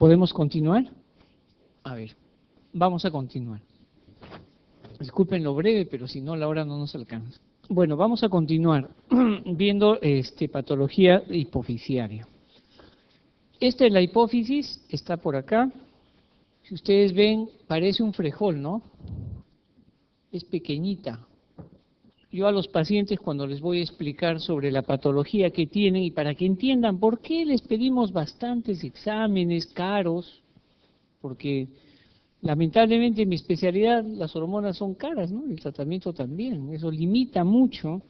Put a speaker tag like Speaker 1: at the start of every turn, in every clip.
Speaker 1: ¿Podemos continuar? A ver, vamos a continuar. Disculpen lo breve, pero si no, la hora no nos alcanza. Bueno, vamos a continuar viendo patología hipofisiaria. Esta es la hipófisis, está por acá. Si ustedes ven, parece un frejol, ¿no? Es pequeñita. Yo a los pacientes, cuando les voy a explicar sobre la patología que tienen y para que entiendan por qué les pedimos bastantes exámenes caros, porque lamentablemente en mi especialidad las hormonas son caras, ¿no? El tratamiento también. Eso limita mucho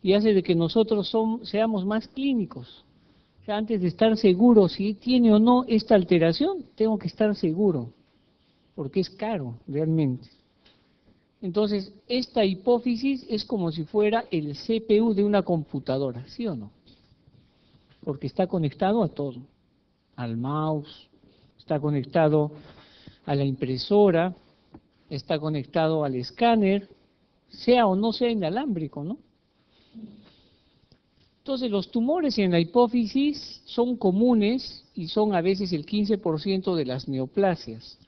Speaker 1: y hace de que nosotros seamos más clínicos. O sea, antes de estar seguro si tiene o no esta alteración, tengo que estar seguro, porque es caro realmente. Entonces, esta hipófisis es como si fuera el CPU de una computadora, ¿sí o no? Porque está conectado a todo, al mouse, está conectado a la impresora, está conectado al escáner, sea o no sea inalámbrico, ¿no? Entonces, los tumores en la hipófisis son comunes y son a veces el 15% de las neoplasias.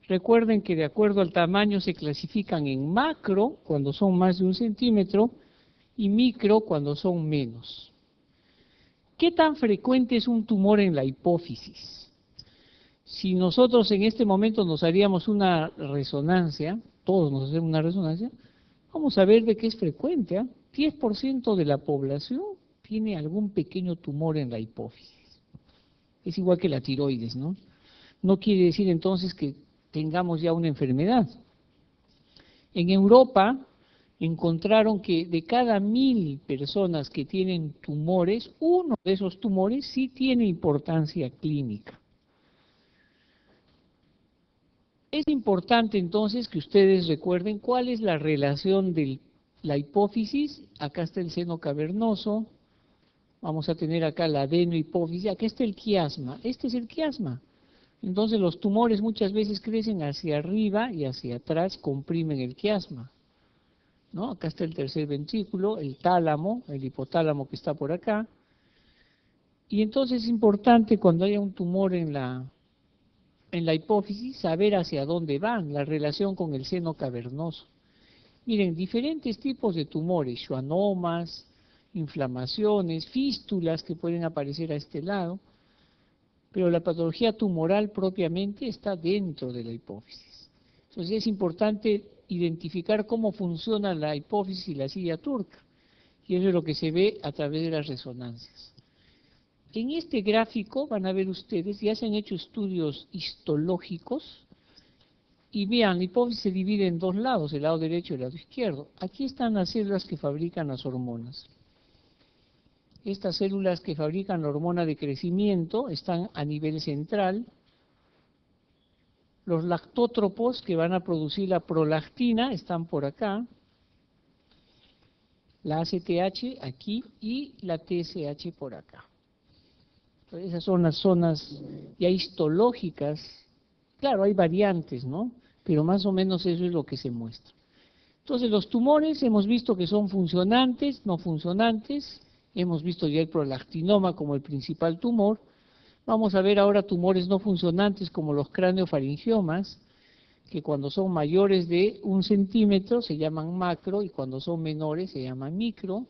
Speaker 1: Recuerden que de acuerdo al tamaño se clasifican en macro, cuando son más de 1 centímetro, y micro, cuando son menos. ¿Qué tan frecuente es un tumor en la hipófisis? Si nosotros en este momento nos haríamos una resonancia, todos nos hacemos una resonancia, vamos a ver de qué es frecuente, ¿eh? 10% de la población tiene algún pequeño tumor en la hipófisis. Es igual que la tiroides, ¿no? No quiere decir entonces que tengamos ya una enfermedad. En Europa encontraron que de cada 1000 personas que tienen tumores, uno de esos tumores sí tiene importancia clínica. Es importante entonces que ustedes recuerden cuál es la relación de la hipófisis. Acá está el seno cavernoso, vamos a tener acá la adenohipófisis, acá está el quiasma, este es el quiasma. Entonces los tumores muchas veces crecen hacia arriba y hacia atrás, comprimen el quiasma, ¿no? Acá está el tercer ventrículo, el tálamo, el hipotálamo que está por acá. Y entonces es importante cuando haya un tumor en la hipófisis saber hacia dónde van, la relación con el seno cavernoso. Miren, diferentes tipos de tumores, schwannomas, inflamaciones, fístulas que pueden aparecer a este lado, pero la patología tumoral propiamente está dentro de la hipófisis. Entonces es importante identificar cómo funciona la hipófisis y la silla turca, y eso es lo que se ve a través de las resonancias. En este gráfico van a ver ustedes, ya se han hecho estudios histológicos, y vean, la hipófisis se divide en dos lados, el lado derecho y el lado izquierdo. Aquí están las células que fabrican las hormonas. Estas células que fabrican la hormona de crecimiento están a nivel central. Los lactótropos que van a producir la prolactina están por acá. La ACTH aquí y la TSH por acá. Entonces, esas son las zonas ya histológicas. Claro, hay variantes, ¿no? Pero más o menos eso es lo que se muestra. Entonces, los tumores hemos visto que son funcionantes, no funcionantes. Hemos visto ya el prolactinoma como el principal tumor. Vamos a ver ahora tumores no funcionantes como los craneofaringiomas, que cuando son mayores de 1 centímetro se llaman macro y cuando son menores se llaman micro.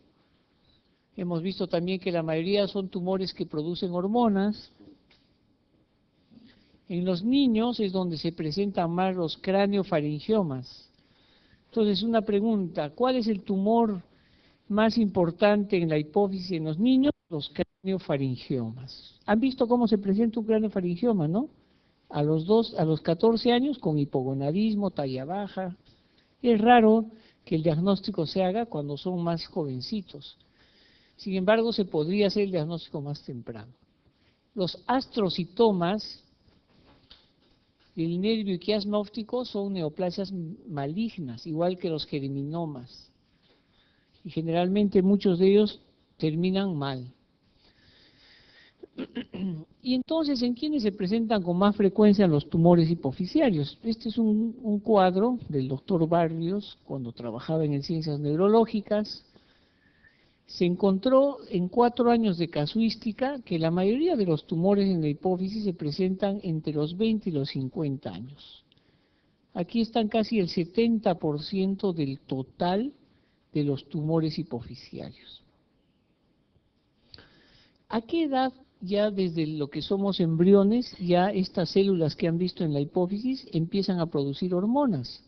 Speaker 1: Hemos visto también que la mayoría son tumores que producen hormonas. En los niños es donde se presentan más los craneofaringiomas. Entonces, una pregunta, ¿cuál es el tumor más importante en la hipófisis en los niños? Los craneofaringiomas. ¿Han visto cómo se presenta un craneofaringioma, no? A los 14 años con hipogonadismo, talla baja. Es raro que el diagnóstico se haga cuando son más jovencitos. Sin embargo, se podría hacer el diagnóstico más temprano. Los astrocitomas del nervio y quiasma óptico son neoplasias malignas, igual que los geriminomas. Y generalmente muchos de ellos terminan mal. Y entonces, ¿en quiénes se presentan con más frecuencia los tumores hipofisiarios? Este es un cuadro del doctor Barrios cuando trabajaba en ciencias neurológicas. Se encontró en 4 años de casuística que la mayoría de los tumores en la hipófisis se presentan entre los 20 y los 50 años. Aquí están casi el 70% del total de los tumores hipofisiarios. ¿A qué edad ya desde lo que somos embriones, ya estas células que han visto en la hipófisis empiezan a producir hormonas?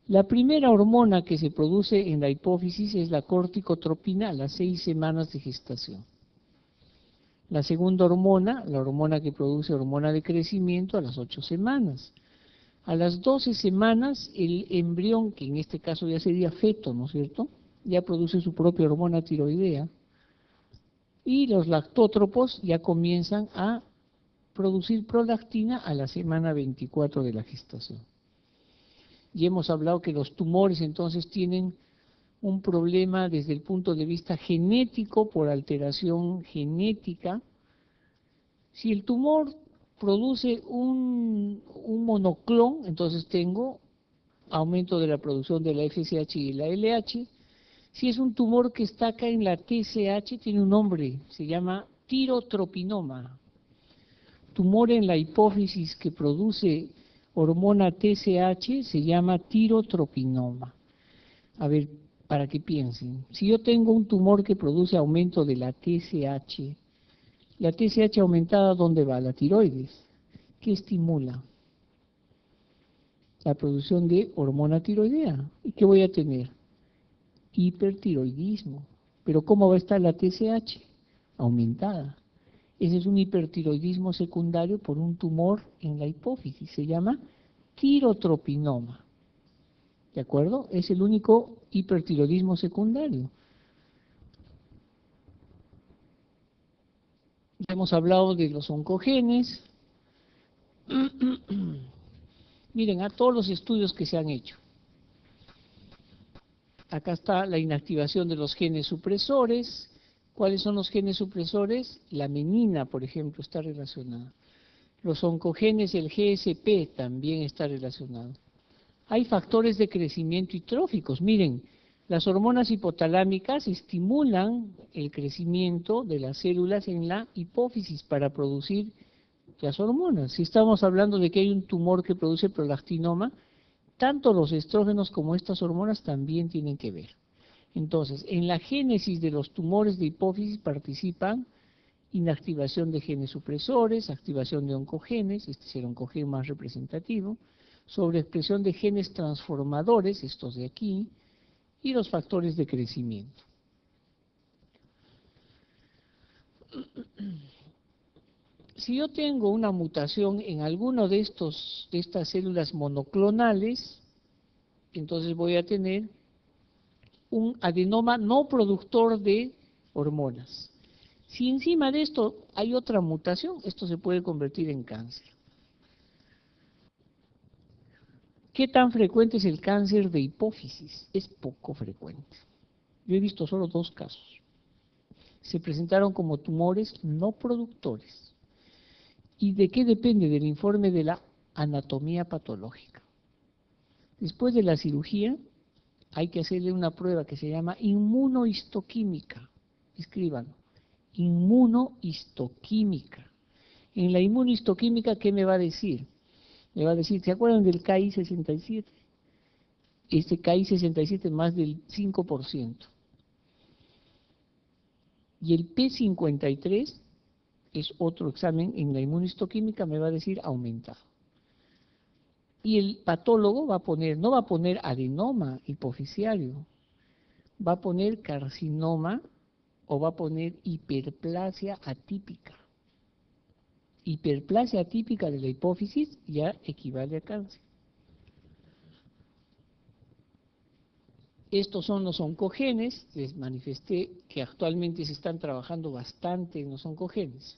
Speaker 1: La primera hormona que se produce en la hipófisis es la corticotropina a las 6 semanas de gestación. La segunda hormona, la hormona que produce hormona de crecimiento, a las 8 semanas. A las 12 semanas, el embrión, que en este caso ya sería feto, ¿no es cierto?, ya produce su propia hormona tiroidea. Y los lactótropos ya comienzan a producir prolactina a la semana 24 de la gestación. Y hemos hablado que los tumores entonces tienen un problema desde el punto de vista genético, por alteración genética. Si el tumor produce un monoclon, entonces tengo aumento de la producción de la FSH y la LH. Si es un tumor que está acá en la TSH, tiene un nombre, se llama tirotropinoma. Tumor en la hipófisis que produce hormona TSH se llama tirotropinoma. A ver, para que piensen, si yo tengo un tumor que produce aumento de la TSH aumentada, ¿dónde va? La tiroides. ¿Qué estimula? La producción de hormona tiroidea. ¿Y qué voy a tener? Hipertiroidismo. ¿Pero cómo va a estar la TSH? Aumentada. Ese es un hipertiroidismo secundario por un tumor en la hipófisis. Se llama tirotropinoma. ¿De acuerdo? Es el único hipertiroidismo secundario. Ya hemos hablado de los oncogenes. Miren, a todos los estudios que se han hecho. Acá está la inactivación de los genes supresores. ¿Cuáles son los genes supresores? La menina, por ejemplo, está relacionada. Los oncogenes, el GSP también está relacionado. Hay factores de crecimiento y tróficos. Miren, las hormonas hipotalámicas estimulan el crecimiento de las células en la hipófisis para producir las hormonas. Si estamos hablando de que hay un tumor que produce prolactinoma, tanto los estrógenos como estas hormonas también tienen que ver. Entonces, en la génesis de los tumores de hipófisis participan inactivación de genes supresores, activación de oncogenes, este es el oncogen más representativo, sobreexpresión de genes transformadores, estos de aquí, y los factores de crecimiento. Si yo tengo una mutación en alguno de estas células monoclonales, entonces voy a tener un adenoma no productor de hormonas. Si encima de esto hay otra mutación, esto se puede convertir en cáncer. ¿Qué tan frecuente es el cáncer de hipófisis? Es poco frecuente. Yo he visto solo 2 casos. Se presentaron como tumores no productores. ¿Y de qué depende? Del informe de la anatomía patológica. Después de la cirugía, hay que hacerle una prueba que se llama inmunohistoquímica. Escríbanlo. Inmunohistoquímica. En la inmunohistoquímica, ¿qué me va a decir? Me va a decir, ¿se acuerdan del KI67? Este KI67 es más del 5%. Y el P53 es otro examen en la inmunohistoquímica, me va a decir aumentado. Y el patólogo va a poner, no va a poner adenoma hipofisiario, va a poner carcinoma o va a poner hiperplasia atípica. Hiperplasia atípica de la hipófisis ya equivale a cáncer. Estos son los oncogenes, les manifesté que actualmente se están trabajando bastante en los oncogenes.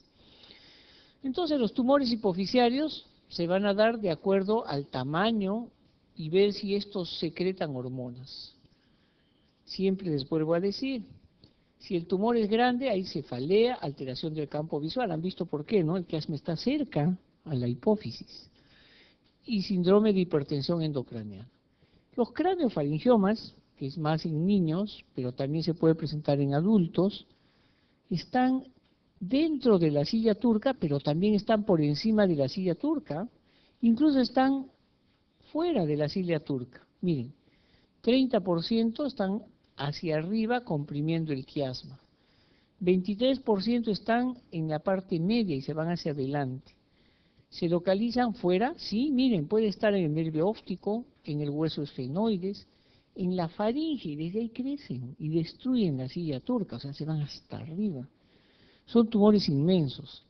Speaker 1: Entonces los tumores hipofisiarios se van a dar de acuerdo al tamaño y ver si estos secretan hormonas. Siempre les vuelvo a decir, si el tumor es grande, hay cefalea, alteración del campo visual. ¿Han visto por qué, no? El quiasma está cerca a la hipófisis. Y síndrome de hipertensión endocraniana. Los craneofaringiomas que es más en niños, pero también se puede presentar en adultos, están dentro de la silla turca, pero también están por encima de la silla turca, incluso están fuera de la silla turca. Miren, 30% están hacia arriba comprimiendo el quiasma, 23% están en la parte media y se van hacia adelante. ¿Se localizan fuera? Sí, miren, puede estar en el nervio óptico, en el hueso esfenoides, en la faringe, y desde ahí crecen y destruyen la silla turca, o sea, se van hasta arriba. Son tumores inmensos,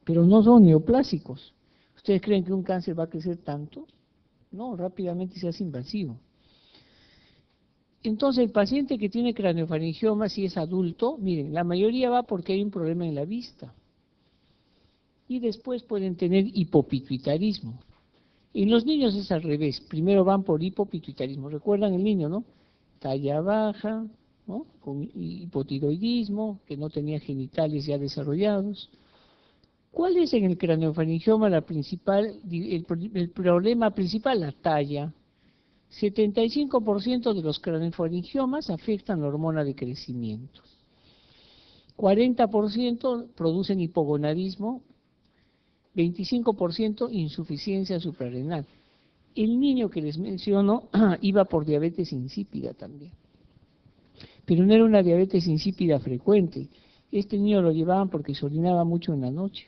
Speaker 1: pero no son neoplásicos. ¿Ustedes creen que un cáncer va a crecer tanto? No, rápidamente se hace invasivo. Entonces, el paciente que tiene craniofaringioma, si es adulto, miren, la mayoría va porque hay un problema en la vista. Y después pueden tener hipopituitarismo. En los niños es al revés, primero van por hipopituitarismo. ¿Recuerdan el niño, no? Talla baja, ¿no? Con hipotiroidismo, que no tenía genitales ya desarrollados. ¿Cuál es en el craniofaringioma el problema principal? La talla. 75% de los craniofaringiomas afectan la hormona de crecimiento. 40% producen hipogonadismo, 25% insuficiencia suprarrenal. El niño que les menciono iba por diabetes insípida también, pero no era una diabetes insípida frecuente. Este niño lo llevaban porque se orinaba mucho en la noche.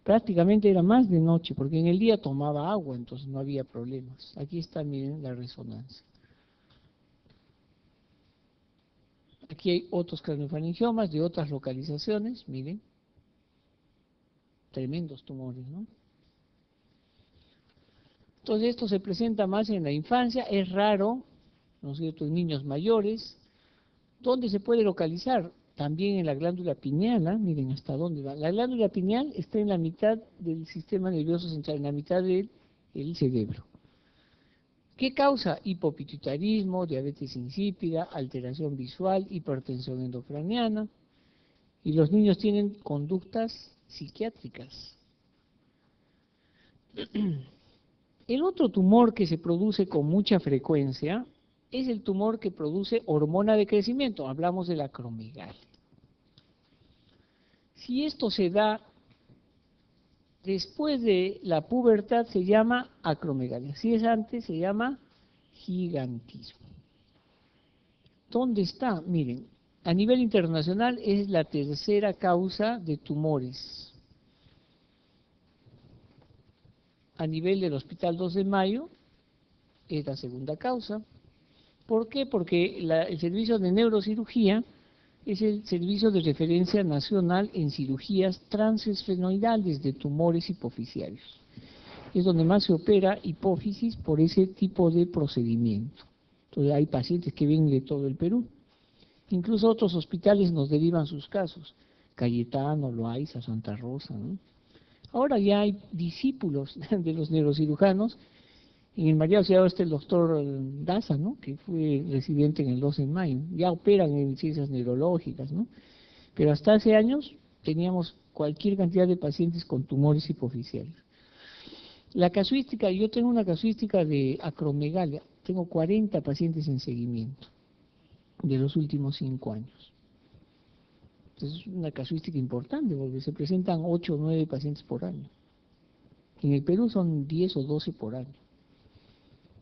Speaker 1: Prácticamente era más de noche, porque en el día tomaba agua, entonces no había problemas. Aquí está, miren, la resonancia. Aquí hay otros craniofaringiomas de otras localizaciones, miren. Tremendos tumores, ¿no? Entonces esto se presenta más en la infancia, es raro, ¿no es cierto?, en niños mayores. ¿Dónde se puede localizar? También en la glándula pineal, miren hasta dónde va. La glándula pineal está en la mitad del sistema nervioso central, en la mitad del cerebro. ¿Qué causa? Hipopituitarismo, diabetes insípida, alteración visual, hipertensión endocraniana. Y los niños tienen conductas psiquiátricas. El otro tumor que se produce con mucha frecuencia es el tumor que produce hormona de crecimiento. Hablamos de la acromegalia. Si esto se da después de la pubertad, se llama acromegalia. Si es antes, se llama gigantismo. ¿Dónde está? Miren, a nivel internacional es la tercera causa de tumores. A nivel del Hospital 2 de Mayo es la segunda causa. ¿Por qué? Porque el servicio de neurocirugía es el servicio de referencia nacional en cirugías transesfenoidales de tumores hipoficiarios. Es donde más se opera hipófisis por ese tipo de procedimiento. Entonces hay pacientes que vienen de todo el Perú. Incluso otros hospitales nos derivan sus casos. Cayetano, Loaiza, Santa Rosa, ¿no? Ahora ya hay discípulos de los neurocirujanos. En el María Auxiliadora está el doctor Daza, ¿no?, que fue residente en el 12 de mayo. Ya operan en ciencias neurológicas, ¿no? Pero hasta hace años teníamos cualquier cantidad de pacientes con tumores hipoficiales. La casuística, yo tengo una casuística de acromegalia. Tengo 40 pacientes en seguimiento de los últimos 5 años. Entonces es una casuística importante porque se presentan 8 o 9 pacientes por año. En el Perú son 10 o 12 por año.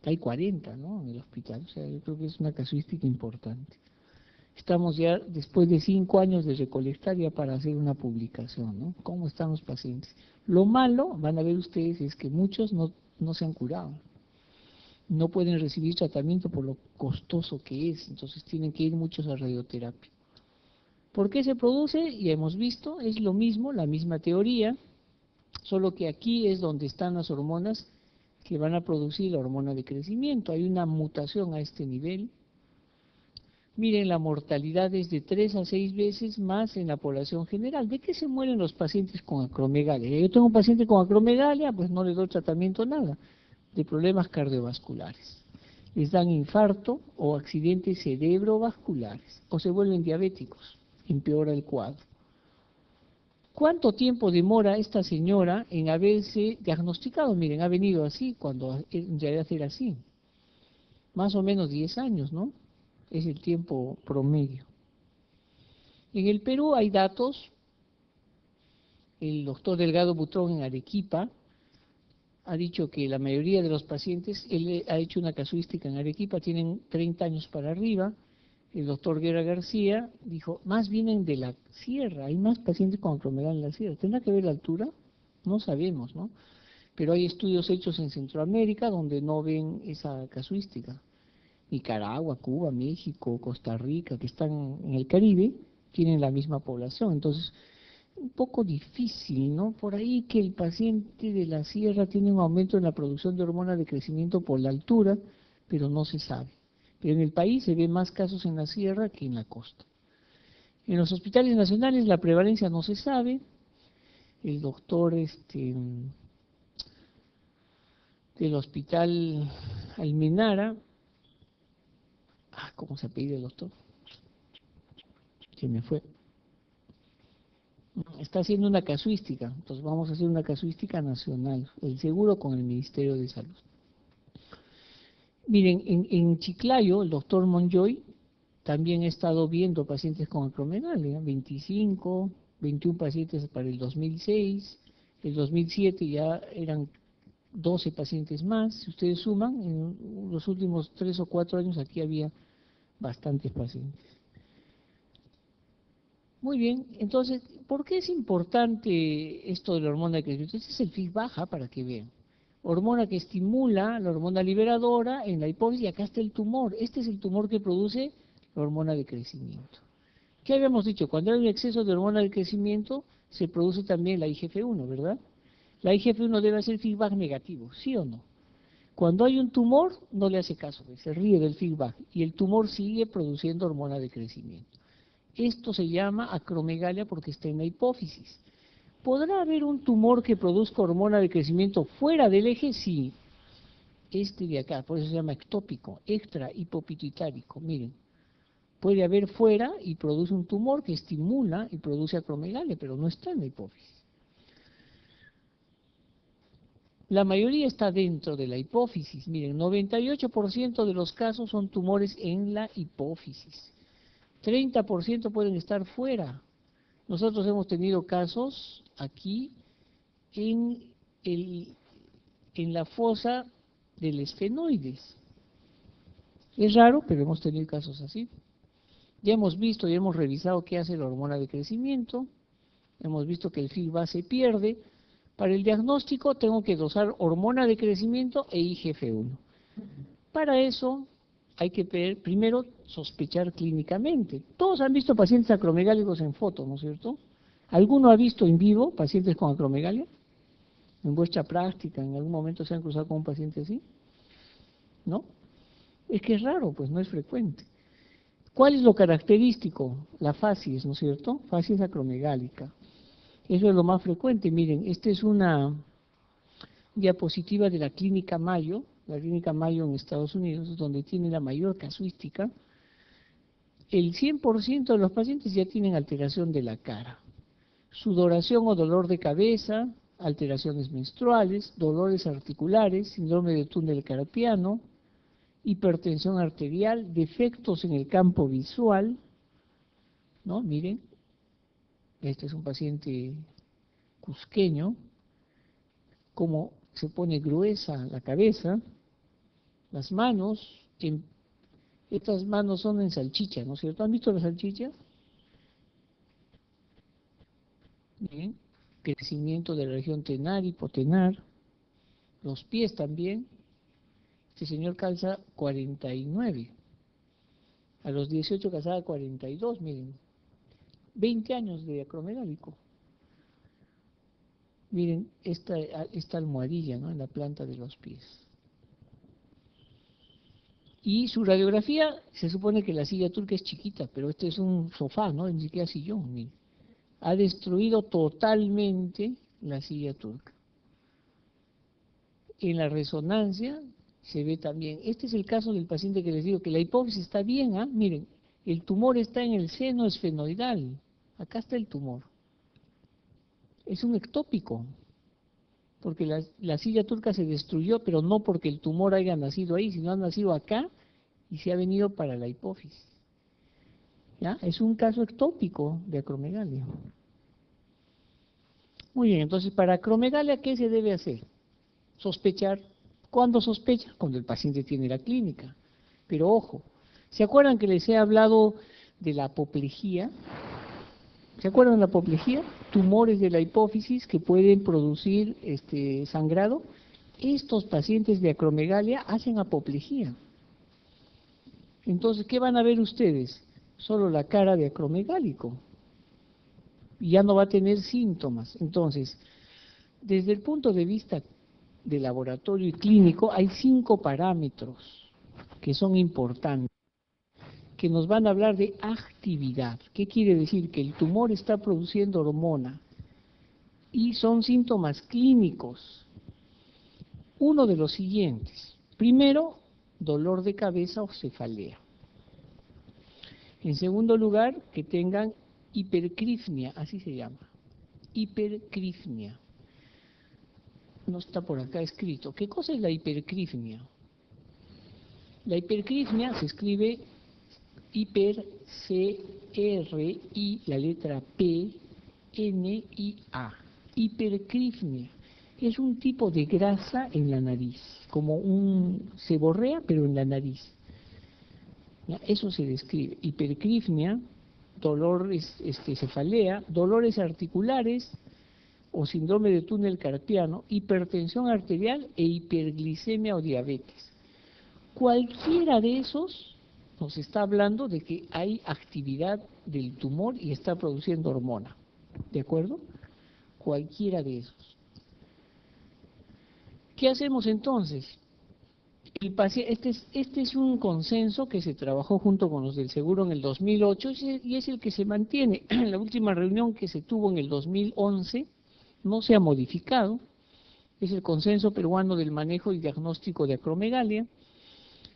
Speaker 1: Hay 40, ¿no?, en el hospital. O sea, yo creo que es una casuística importante. Estamos ya después de 5 años de recolectar ya para hacer una publicación, ¿no? ¿Cómo están los pacientes? Lo malo, van a ver ustedes, es que muchos no se han curado. No pueden recibir tratamiento por lo costoso que es, entonces tienen que ir muchos a radioterapia. ¿Por qué se produce? Ya hemos visto, es lo mismo, la misma teoría, solo que aquí es donde están las hormonas que van a producir la hormona de crecimiento. Hay una mutación a este nivel. Miren, la mortalidad es de 3 a 6 veces más en la población general. ¿De qué se mueren los pacientes con acromegalia? Yo tengo un paciente con acromegalia, pues no le doy tratamiento nada, de problemas cardiovasculares. Les dan infarto o accidentes cerebrovasculares, o se vuelven diabéticos, empeora el cuadro. ¿Cuánto tiempo demora esta señora en haberse diagnosticado? Miren, ha venido así, cuando en realidad era así. más o menos 10 años, ¿no? Es el tiempo promedio. En el Perú hay datos, el doctor Delgado Butrón en Arequipa ha dicho que la mayoría de los pacientes, él ha hecho una casuística en Arequipa, tienen 30 años para arriba. El doctor Guerra García dijo, más vienen de la sierra, hay más pacientes con acromegalia en la sierra. ¿Tendrá que ver la altura? No sabemos, ¿no? Pero hay estudios hechos en Centroamérica donde no ven esa casuística. Nicaragua, Cuba, México, Costa Rica, que están en el Caribe, tienen la misma población. Entonces, un poco difícil, ¿no? Por ahí que el paciente de la sierra tiene un aumento en la producción de hormonas de crecimiento por la altura, pero no se sabe. Pero en el país se ven más casos en la sierra que en la costa. En los hospitales nacionales la prevalencia no se sabe. El doctor del hospital Almenara, ¿cómo se apellida el doctor? Se me fue. Está haciendo una casuística, entonces vamos a hacer una casuística nacional, el seguro con el Ministerio de Salud. Miren, en Chiclayo, el doctor Monjoy también ha estado viendo pacientes con acromegalia, 25, 21 pacientes para el 2006, el 2007 ya eran 12 pacientes más. Si ustedes suman, en los últimos 3 o 4 años aquí había bastantes pacientes. Muy bien, entonces, ¿por qué es importante esto de la hormona de crecimiento? Este es el FIG baja, para que vean. Hormona que estimula la hormona liberadora en la hipófisis, y acá está el tumor. Este es el tumor que produce la hormona de crecimiento. ¿Qué habíamos dicho? Cuando hay un exceso de hormona de crecimiento, se produce también la IGF-1, ¿verdad? La IGF-1 debe ser feedback negativo, ¿sí o no? Cuando hay un tumor, no le hace caso, se ríe del feedback, y el tumor sigue produciendo hormona de crecimiento. Esto se llama acromegalia porque está en la hipófisis. ¿Podrá haber un tumor que produzca hormona de crecimiento fuera del eje? Sí. Este de acá, por eso se llama ectópico, extra hipopituitárico. Miren, puede haber fuera y produce un tumor que estimula y produce acromegalia, pero no está en la hipófisis. La mayoría está dentro de la hipófisis. Miren, 98% de los casos son tumores en la hipófisis. 30% pueden estar fuera. Nosotros hemos tenido casos aquí en la fosa del esfenoides. Es raro, pero hemos tenido casos así. Ya hemos visto y hemos revisado qué hace la hormona de crecimiento. Hemos visto que el FILBA se pierde. Para el diagnóstico tengo que dosar hormona de crecimiento e IGF-1. Para eso hay que primero sospechar clínicamente. Todos han visto pacientes acromegálicos en foto, ¿no es cierto? ¿Alguno ha visto en vivo pacientes con acromegalia? ¿En vuestra práctica en algún momento se han cruzado con un paciente así? ¿No? Es que es raro, pues no es frecuente. ¿Cuál es lo característico? La facies, ¿no es cierto? Facies acromegálica. Eso es lo más frecuente. Miren, esta es una diapositiva de la Clínica Mayo, la Clínica Mayo en Estados Unidos, donde tiene la mayor casuística. El 100% de los pacientes ya tienen alteración de la cara. Sudoración o dolor de cabeza, alteraciones menstruales, dolores articulares, síndrome de túnel carpiano, hipertensión arterial, defectos en el campo visual, ¿no? Miren, este es un paciente cusqueño, como se pone gruesa la cabeza, las manos, estas manos son en salchicha, ¿no es cierto? ¿Han visto la salchicha? Bien, crecimiento de la región tenar, hipotenar, los pies también. Este señor calza 49, a los 18 calzaba 42, miren, 20 años de acromegálico. Miren esta almohadilla, ¿no?, en la planta de los pies. Y su radiografía, se supone que la silla turca es chiquita, pero este es un sofá, ¿no?, ni siquiera sillón, miren. Ha destruido totalmente la silla turca. En la resonancia se ve también, este es el caso del paciente que les digo, que la hipófisis está bien, ¿ah? Miren, el tumor está en el seno esfenoidal, acá está el tumor. Es un ectópico, porque la silla turca se destruyó, pero no porque el tumor haya nacido ahí, sino ha nacido acá y se ha venido para la hipófisis. ¿Ya? Es un caso ectópico de acromegalia. Muy bien, entonces para acromegalia, ¿qué se debe hacer? Sospechar. ¿Cuándo sospecha? Cuando el paciente tiene la clínica. Pero ojo, ¿se acuerdan que les he hablado de la apoplejía? ¿Se acuerdan de la apoplejía? Tumores de la hipófisis que pueden producir sangrado. Estos pacientes de acromegalia hacen apoplejía. Entonces, ¿qué van a ver ustedes? Solo la cara de acromegálico. Y ya no va a tener síntomas. Entonces, desde el punto de vista de laboratorio y clínico, hay 5 parámetros que son importantes, que nos van a hablar de actividad. ¿Qué quiere decir? Que el tumor está produciendo hormona y son síntomas clínicos. Uno de los siguientes. Primero, dolor de cabeza o cefalea. En segundo lugar, que tengan hipercrifnia, así se llama. Hipercrifnia. No está por acá escrito. ¿Qué cosa es la hipercrifnia? La hipercrifnia se escribe hiper, C-R-I, la letra P, N-I-A. Hipercrifnia. Es un tipo de grasa en la nariz, como un seborrea, pero en la nariz. ¿Ya? Eso se describe. Hipercrifnia, dolores, cefalea, dolores articulares o síndrome de túnel carpiano, hipertensión arterial e hiperglicemia o diabetes. Cualquiera de esos nos está hablando de que hay actividad del tumor y está produciendo hormona. ¿De acuerdo? Cualquiera de esos. ¿Qué hacemos entonces? Este es un consenso que se trabajó junto con los del seguro en el 2008 y es el que se mantiene. En la última reunión que se tuvo en el 2011 no se ha modificado. Es el consenso peruano del manejo y diagnóstico de acromegalia.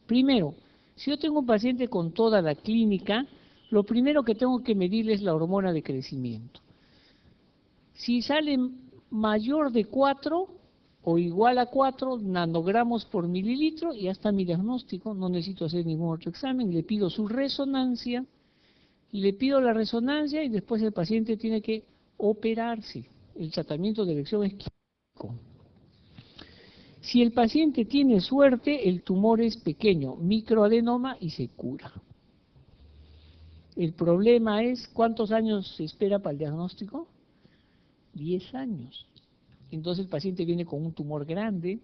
Speaker 1: Primero, si yo tengo un paciente con toda la clínica, lo primero que tengo que medirle es la hormona de crecimiento. Si sale mayor de 4 o igual a 4 nanogramos por mililitro, ya está mi diagnóstico, no necesito hacer ningún otro examen, le pido su resonancia, le pido la resonancia y después el paciente tiene que operarse. El tratamiento de elección es quirúrgico. Si el paciente tiene suerte, el tumor es pequeño, microadenoma, y se cura. El problema es, ¿cuántos años se espera para el diagnóstico? 10 años. Entonces el paciente viene con un tumor grande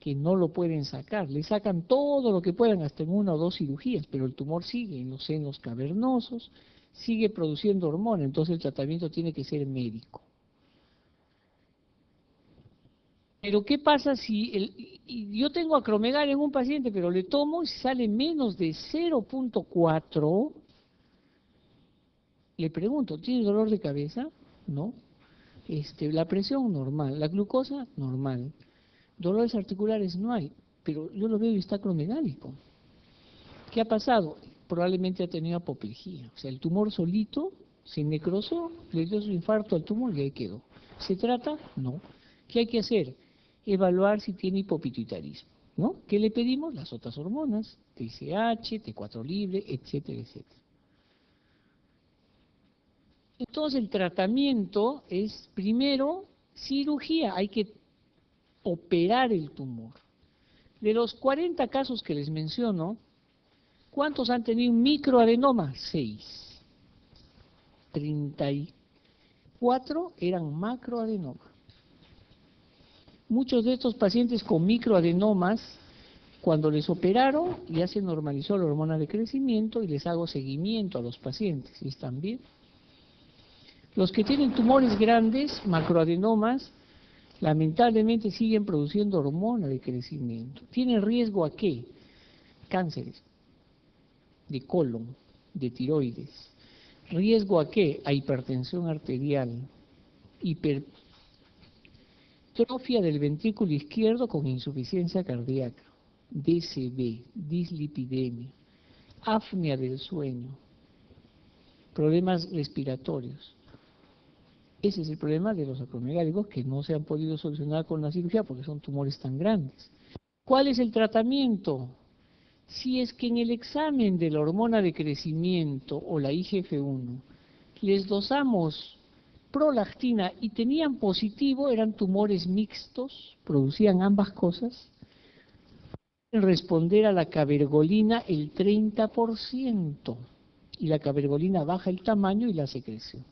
Speaker 1: que no lo pueden sacar. Le sacan todo lo que puedan, hasta en 1 o 2 cirugías, pero el tumor sigue en los senos cavernosos, sigue produciendo hormona, entonces el tratamiento tiene que ser médico. Pero ¿qué pasa si yo tengo acromegalia en un paciente, pero le tomo y sale menos de 0.4? Le pregunto, ¿tiene dolor de cabeza? No. La presión normal, la glucosa normal. Dolores articulares no hay, pero yo lo veo y está acromegálico. ¿Qué ha pasado? Probablemente ha tenido apoplejía. O sea, el tumor solito se necrosó, le dio su infarto al tumor y ahí quedó. ¿Se trata? No. ¿Qué hay que hacer? Evaluar si tiene hipopituitarismo, ¿no? ¿Qué le pedimos? Las otras hormonas, TSH, T4 libre, etcétera, etcétera. Entonces el tratamiento es primero cirugía, hay que operar el tumor. De los 40 casos que les menciono, ¿cuántos han tenido un microadenoma? 6. 34 eran macroadenomas. Muchos de estos pacientes con microadenomas, cuando les operaron, ya se normalizó la hormona de crecimiento y les hago seguimiento a los pacientes y están bien. Los que tienen tumores grandes, macroadenomas, lamentablemente siguen produciendo hormona de crecimiento. ¿Tienen riesgo a qué? Cánceres de colon, de tiroides. ¿Riesgo a qué? A hipertensión arterial, hipertrofia del ventrículo izquierdo con insuficiencia cardíaca, DCB, dislipidemia, apnea del sueño, problemas respiratorios. Ese es el problema de los acromegálicos que no se han podido solucionar con la cirugía porque son tumores tan grandes. ¿Cuál es el tratamiento? Si es que en el examen de la hormona de crecimiento o la IGF-1 les dosamos prolactina y tenían positivo, eran tumores mixtos, producían ambas cosas, responder a la cabergolina el 30%, y la cabergolina baja el tamaño y la secreción.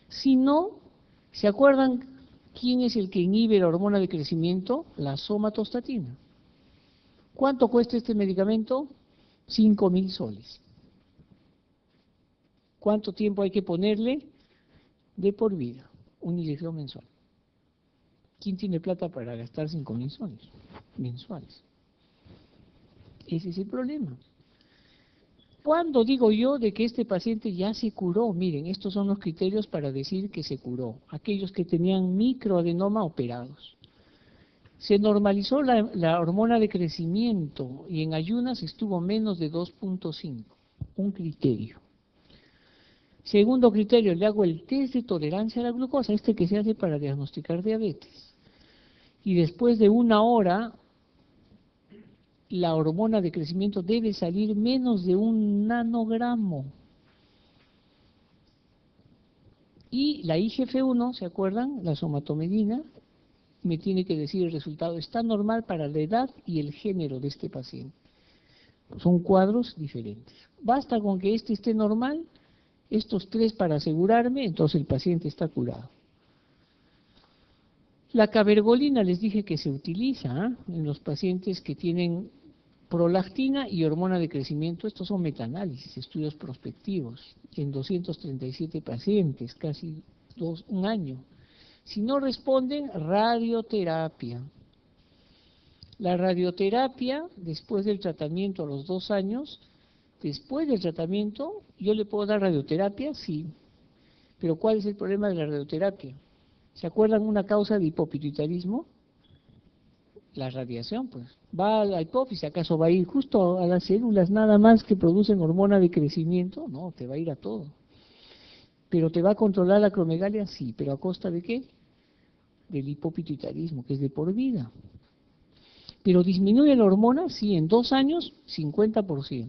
Speaker 1: Si no, ¿se acuerdan quién es el que inhibe la hormona de crecimiento? La somatostatina. ¿Cuánto cuesta este medicamento? 5.000 soles. ¿Cuánto tiempo hay que ponerle? De por vida, una inyección mensual. ¿Quién tiene plata para gastar 5.000 soles mensuales? Ese es el problema. ¿Cuándo digo yo de que este paciente ya se curó? Miren, estos son los criterios para decir que se curó. Aquellos que tenían microadenoma operados. Se normalizó la hormona de crecimiento y en ayunas estuvo menos de 2.5. Un criterio. Segundo criterio, le hago el test de tolerancia a la glucosa, este que se hace para diagnosticar diabetes. Y después de 1 hora, la hormona de crecimiento debe salir menos de 1 nanogramo. Y la IGF-1, ¿se acuerdan? La somatomedina, me tiene que decir el resultado. Está normal para la edad y el género de este paciente. Son cuadros diferentes. Basta con que este esté normal, estos 3 para asegurarme, entonces el paciente está curado. La cabergolina les dije que se utiliza en los pacientes que tienen prolactina y hormona de crecimiento. Estos son metaanálisis, estudios prospectivos, en 237 pacientes, casi 1 año. Si no responden, radioterapia. La radioterapia, después del tratamiento a los 2 años, después del tratamiento, ¿yo le puedo dar radioterapia? Sí. Pero ¿cuál es el problema de la radioterapia? ¿Se acuerdan una causa de hipopituitarismo? La radiación, pues. ¿Va a la hipófisis? ¿Acaso va a ir justo a las células nada más que producen hormona de crecimiento? No, te va a ir a todo. ¿Pero te va a controlar la acromegalia? Sí. ¿Pero a costa de qué? Del hipopituitarismo, que es de por vida. ¿Pero disminuye la hormona? Sí, en 2 años, 50%.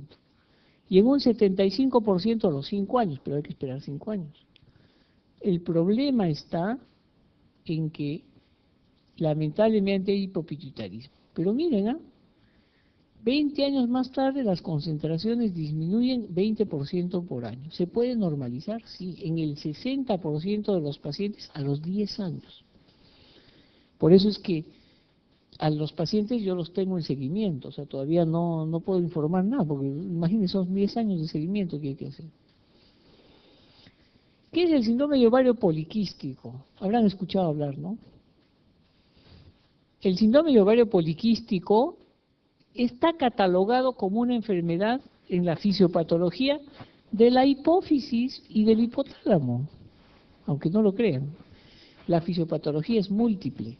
Speaker 1: Y en un 75% a los 5 años, pero hay que esperar 5 años. El problema está en que lamentablemente hay hipopituitarismo. Pero miren, 20 años más tarde las concentraciones disminuyen 20% por año. ¿Se puede normalizar? Sí, en el 60% de los pacientes a los 10 años. Por eso es que a los pacientes yo los tengo en seguimiento, o sea, todavía no puedo informar nada, porque imagínense, son 10 años de seguimiento que hay que hacer. ¿Qué es el síndrome de ovario poliquístico? Habrán escuchado hablar, ¿no? El síndrome de ovario poliquístico está catalogado como una enfermedad en la fisiopatología de la hipófisis y del hipotálamo, aunque no lo crean. La fisiopatología es múltiple,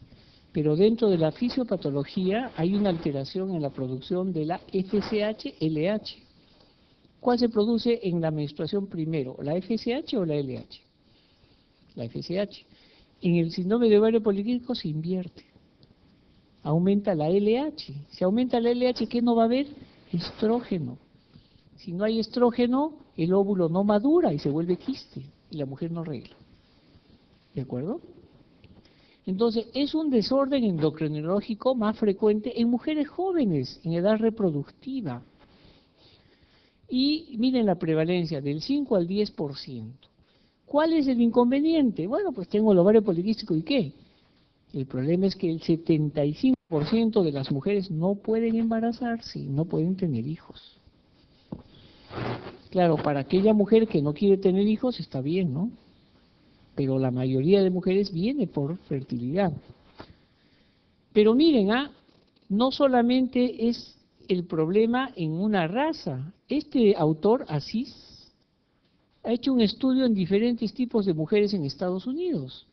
Speaker 1: pero dentro de la fisiopatología hay una alteración en la producción de la FSH-LH. ¿Cuál se produce en la menstruación primero, la FSH o la LH? La FSH. En el síndrome de ovario poliquístico se invierte. Aumenta la LH. Si aumenta la LH, ¿qué no va a haber? Estrógeno. Si no hay estrógeno, el óvulo no madura y se vuelve quiste y la mujer no regla. ¿De acuerdo? Entonces, es un desorden endocrinológico más frecuente en mujeres jóvenes, en edad reproductiva. Y miren la prevalencia, del 5 al 10%. ¿Cuál es el inconveniente? Bueno, pues tengo el ovario poliquístico, ¿y qué? El problema es que el 75% de las mujeres no pueden embarazarse, no pueden tener hijos. Claro, para aquella mujer que no quiere tener hijos está bien, ¿no? Pero la mayoría de mujeres viene por fertilidad. Pero miren, no solamente es el problema en una raza. Este autor, Aziz, ha hecho un estudio en diferentes tipos de mujeres en Estados Unidos.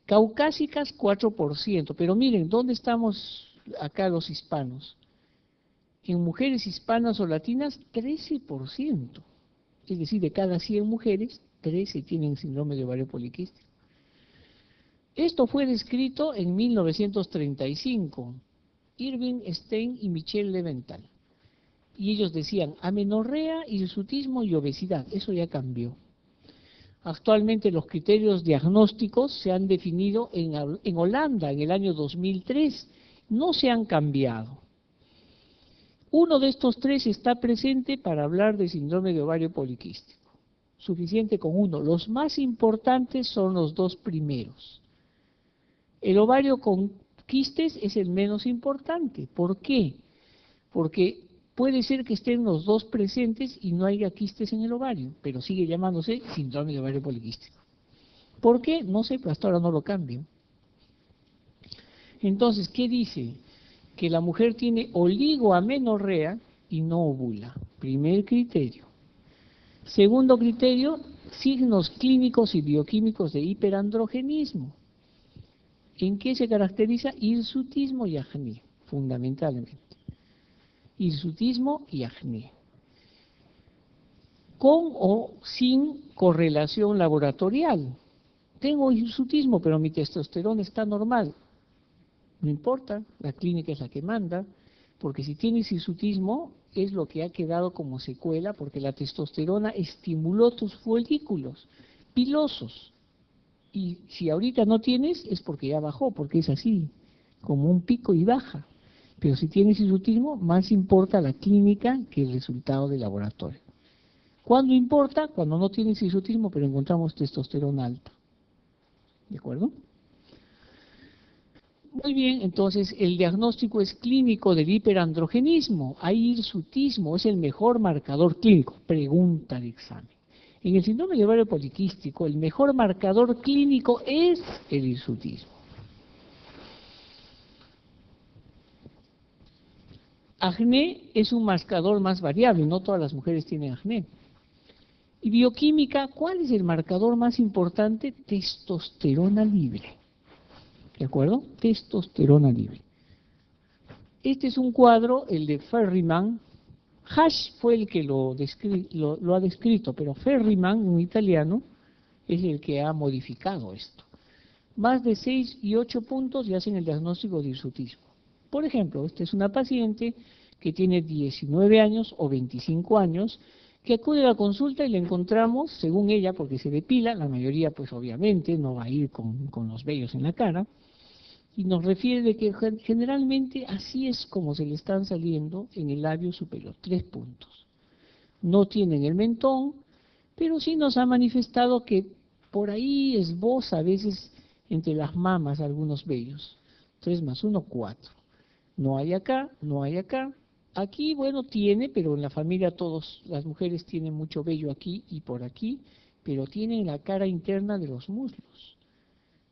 Speaker 1: Caucásicas, 4%. Pero miren, ¿dónde estamos acá los hispanos? En mujeres hispanas o latinas, 13%. Es decir, de cada 100 mujeres, 13 tienen síndrome de ovario poliquístico. Esto fue descrito en 1935. Irving Stein y Michel Leventhal. Y ellos decían amenorrea, hirsutismo y obesidad. Eso ya cambió. Actualmente los criterios diagnósticos se han definido en Holanda en el año 2003. No se han cambiado. Uno de estos tres está presente para hablar de síndrome de ovario poliquístico. Suficiente con uno. Los más importantes son los dos primeros. El ovario con quistes es el menos importante. ¿Por qué? Porque puede ser que estén los dos presentes y no haya quistes en el ovario, pero sigue llamándose síndrome de ovario poliquístico. ¿Por qué? No sé, pero hasta ahora no lo cambio. Entonces, ¿qué dice? Que la mujer tiene oligoamenorrea y no ovula. Primer criterio. Segundo criterio, signos clínicos y bioquímicos de hiperandrogenismo. ¿En qué se caracteriza? Hirsutismo y acné, fundamentalmente. Hirsutismo y acné. Con o sin correlación laboratorial. Tengo hirsutismo, pero mi testosterona está normal. No importa, la clínica es la que manda, porque si tienes hirsutismo es lo que ha quedado como secuela, porque la testosterona estimuló tus folículos pilosos. Y si ahorita no tienes, es porque ya bajó, porque es así, como un pico y baja. Pero si tienes hirsutismo, más importa la clínica que el resultado del laboratorio. ¿Cuándo importa? Cuando no tienes hirsutismo, pero encontramos testosterona alta. ¿De acuerdo? Muy bien, entonces el diagnóstico es clínico del hiperandrogenismo. Hay hirsutismo, es el mejor marcador clínico. Pregunta de examen. En el síndrome de ovario poliquístico, el mejor marcador clínico es el hirsutismo. Acné es un marcador más variable, no todas las mujeres tienen acné. Y bioquímica, ¿cuál es el marcador más importante? Testosterona libre. ¿De acuerdo? Testosterona libre. Este es un cuadro, el de Ferryman. Hash fue el que lo ha descrito, pero Ferryman, un italiano, es el que ha modificado esto. Más de 6 y 8 puntos y hacen el diagnóstico de hirsutismo. Por ejemplo, esta es una paciente que tiene 19 años o 25 años, que acude a la consulta y le encontramos, según ella, porque se depila, la mayoría pues obviamente no va a ir con los vellos en la cara, y nos refiere de que generalmente así es como se le están saliendo en el labio superior, 3 puntos. No tienen el mentón, pero sí nos ha manifestado que por ahí esboza a veces entre las mamas algunos vellos. 3 más 1, 4. No hay acá, no hay acá. Aquí, bueno, tiene, pero en la familia todos, las mujeres tienen mucho vello aquí y por aquí, pero tienen la cara interna de los muslos.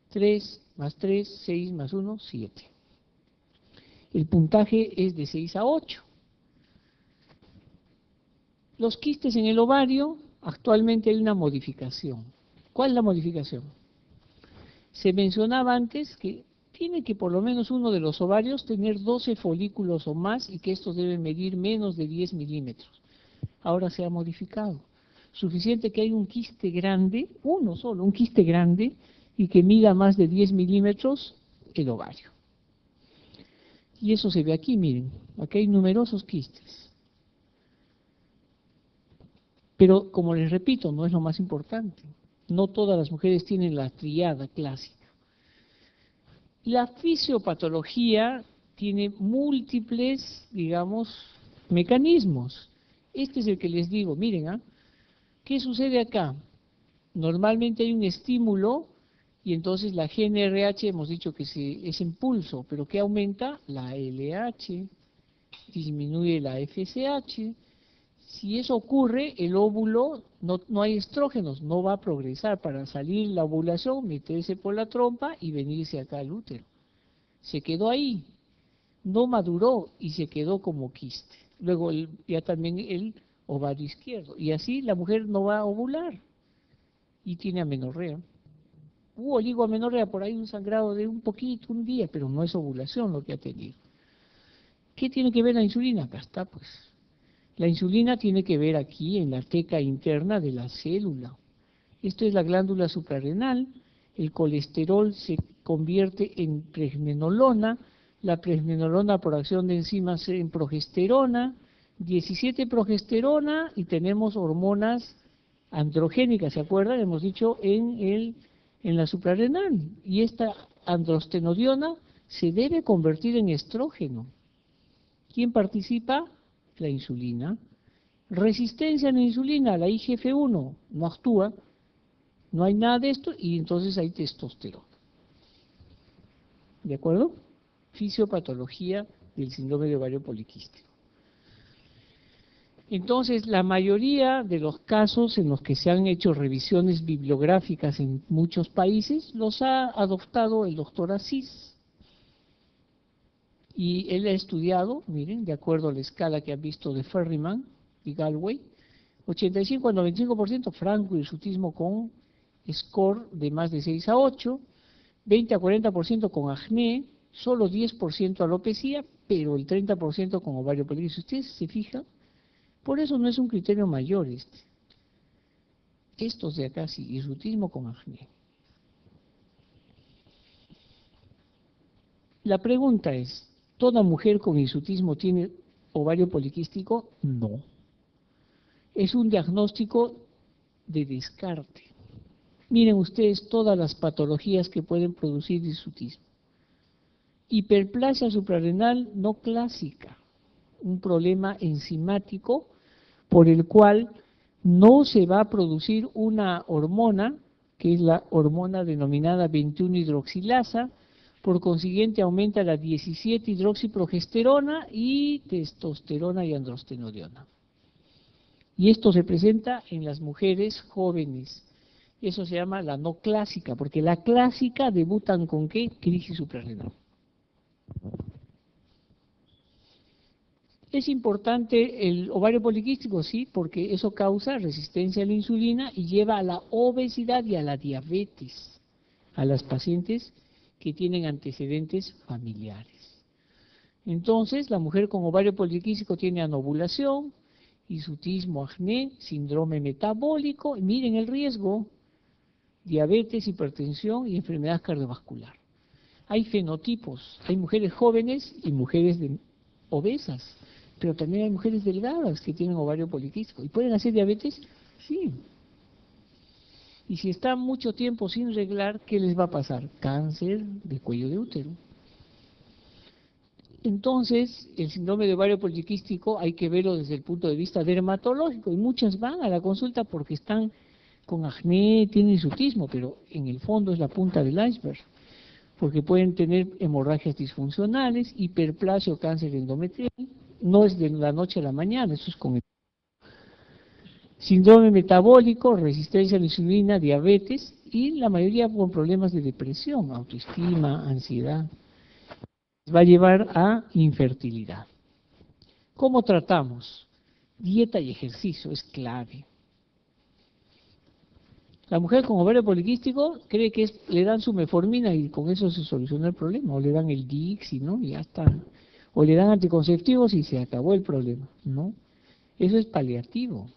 Speaker 1: 3 más 3, 6 más 1, 7. El puntaje es de 6 a 8. Los quistes en el ovario, actualmente hay una modificación. ¿Cuál es la modificación? Se mencionaba antes que tiene que por lo menos uno de los ovarios tener 12 folículos o más y que estos deben medir menos de 10 milímetros. Ahora se ha modificado. Suficiente que hay un quiste grande, uno solo, un quiste grande, y que mida más de 10 milímetros el ovario. Y eso se ve aquí, miren, aquí hay numerosos quistes. Pero, como les repito, no es lo más importante. No todas las mujeres tienen la triada clásica. La fisiopatología tiene múltiples, digamos, mecanismos. Este es el que les digo, miren, ¿qué sucede acá? Normalmente hay un estímulo y entonces la GnRH hemos dicho que es impulso, pero ¿qué aumenta? La LH, disminuye la FSH. Si eso ocurre, el óvulo, no hay estrógenos, no va a progresar para salir la ovulación, meterse por la trompa y venirse acá al útero. Se quedó ahí, no maduró y se quedó como quiste. Luego ya también el ovario izquierdo. Y así la mujer no va a ovular y tiene amenorrea. Oligoamenorrea, por ahí un sangrado de un poquito, un día, pero no es ovulación lo que ha tenido. ¿Qué tiene que ver la insulina? Acá está, pues. La insulina tiene que ver aquí en la teca interna de la célula. Esto es la glándula suprarrenal. El colesterol se convierte en pregnenolona, la pregnenolona por acción de enzimas en progesterona, 17 progesterona y tenemos hormonas androgénicas, ¿se acuerdan? Hemos dicho en la suprarrenal. Y esta androstenodiona se debe convertir en estrógeno. ¿Quién participa? La insulina. Resistencia a la insulina, la IGF-1 no actúa, no hay nada de esto y entonces hay testosterona. ¿De acuerdo? Fisiopatología del síndrome de ovario poliquístico. Entonces, la mayoría de los casos en los que se han hecho revisiones bibliográficas en muchos países, los ha adoptado el doctor Asís. Y él ha estudiado, miren, de acuerdo a la escala que han visto de Ferryman y Galway, 85 al 95% franco hirsutismo con score de más de 6 a 8, 20 a 40% con acné, solo 10% alopecia, pero el 30% con ovario poliquístico. Si ustedes se fijan, por eso no es un criterio mayor este. Estos de acá sí, hirsutismo con acné. La pregunta es, ¿toda mujer con hirsutismo tiene ovario poliquístico? No. Es un diagnóstico de descarte. Miren ustedes todas las patologías que pueden producir hirsutismo. Hiperplasia suprarrenal no clásica, un problema enzimático por el cual no se va a producir una hormona, que es la hormona denominada 21-hidroxilasa, por consiguiente aumenta la 17-hidroxiprogesterona y testosterona y androstenodiona. Y esto se presenta en las mujeres jóvenes. Eso se llama la no clásica, porque la clásica debutan con ¿qué? Crisis suprarrenal. ¿Es importante el ovario poliquístico? Sí, porque eso causa resistencia a la insulina y lleva a la obesidad y a la diabetes a las pacientes que tienen antecedentes familiares. Entonces, la mujer con ovario poliquístico tiene anovulación, hirsutismo, acné, síndrome metabólico, y miren el riesgo, diabetes, hipertensión y enfermedad cardiovascular. Hay fenotipos, hay mujeres jóvenes y mujeres obesas, pero también hay mujeres delgadas que tienen ovario poliquístico. ¿Y pueden hacer diabetes? Sí. Y si están mucho tiempo sin reglar, ¿qué les va a pasar? Cáncer de cuello de útero. Entonces, el síndrome de ovario poliquístico hay que verlo desde el punto de vista dermatológico, y muchas van a la consulta porque están con acné, tienen hirsutismo, pero en el fondo es la punta del iceberg, porque pueden tener hemorragias disfuncionales, hiperplasia o cáncer endometrial. No es de la noche a la mañana, eso es con el síndrome metabólico, resistencia a la insulina, diabetes y la mayoría con problemas de depresión, autoestima, ansiedad. Va a llevar a infertilidad. ¿Cómo tratamos? Dieta y ejercicio es clave. La mujer con ovario poliquístico cree que le dan su metformina y con eso se soluciona el problema, o le dan el Dixi, ¿no? Y ya está. O le dan anticonceptivos y se acabó el problema, ¿no? Eso es paliativo.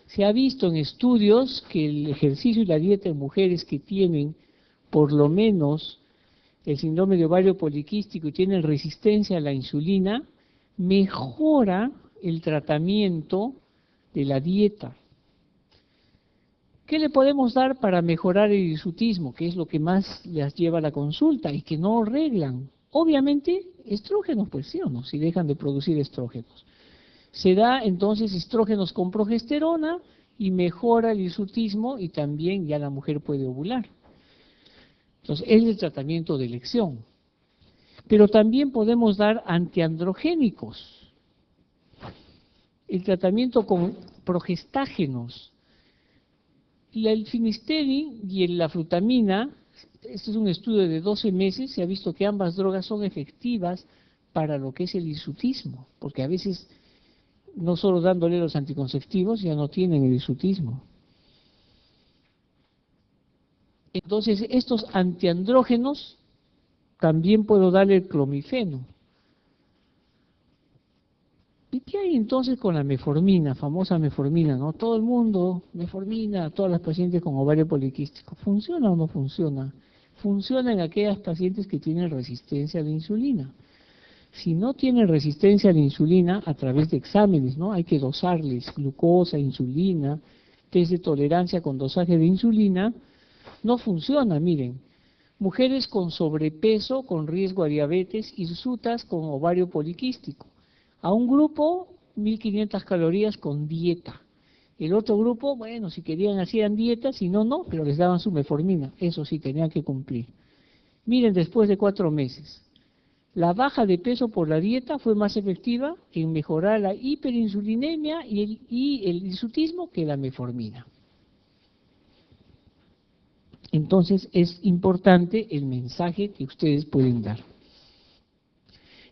Speaker 1: Se ha visto en estudios que el ejercicio y la dieta en mujeres que tienen por lo menos el síndrome de ovario poliquístico y tienen resistencia a la insulina, mejora el tratamiento de la dieta. ¿Qué le podemos dar para mejorar el hirsutismo, que es lo que más les lleva a la consulta y que no arreglan? Obviamente, estrógenos, pues sí o no, si dejan de producir estrógenos. Se da entonces estrógenos con progesterona y mejora el hirsutismo y también ya la mujer puede ovular. Entonces, es el tratamiento de elección. Pero también podemos dar antiandrogénicos. El tratamiento con progestágenos. El Finisteri y la frutamina, este es un estudio de 12 meses, se ha visto que ambas drogas son efectivas para lo que es el hirsutismo, porque a veces no solo dándole los anticonceptivos ya no tienen el hirsutismo. Entonces, estos antiandrógenos, también puedo darle el clomifeno. ¿Y qué hay entonces con la metformina, famosa metformina, ¿no? Todo el mundo, metformina, todas las pacientes con ovario poliquístico. ¿Funciona o no funciona? funciona en aquellas pacientes que tienen resistencia a la insulina. Si no tienen resistencia a la insulina, a través de exámenes, ¿no? Hay que dosarles glucosa, insulina, test de tolerancia con dosaje de insulina, no funciona, miren. Mujeres con sobrepeso, con riesgo a diabetes, hirsutas con ovario poliquístico. A un grupo, 1500 calorías con dieta. El otro grupo, bueno, si querían hacían dieta, si no, no, pero les daban su metformina. Eso sí, tenían que cumplir. Miren, después de 4 meses, la baja de peso por la dieta fue más efectiva en mejorar la hiperinsulinemia y el hirsutismo que la metformina. Entonces es importante el mensaje que ustedes pueden dar.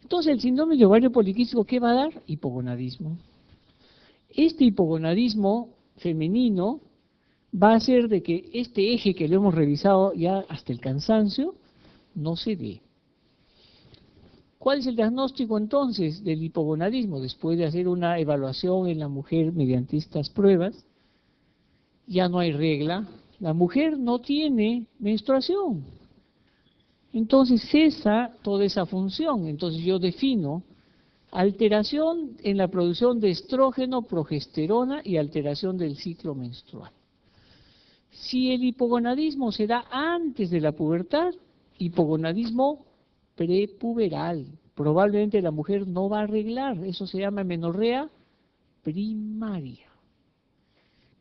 Speaker 1: Entonces el síndrome de ovario poliquístico, ¿qué va a dar? Hipogonadismo. Este hipogonadismo femenino va a hacer de que este eje que lo hemos revisado ya hasta el cansancio no se dé. ¿Cuál es el diagnóstico entonces del hipogonadismo? Después de hacer una evaluación en la mujer mediante estas pruebas, ya no hay regla, la mujer no tiene menstruación. Entonces cesa toda esa función. Entonces yo defino alteración en la producción de estrógeno, progesterona y alteración del ciclo menstrual. Si el hipogonadismo se da antes de la pubertad, hipogonadismo prepuberal, probablemente la mujer no va a arreglar, eso se llama menorrea primaria.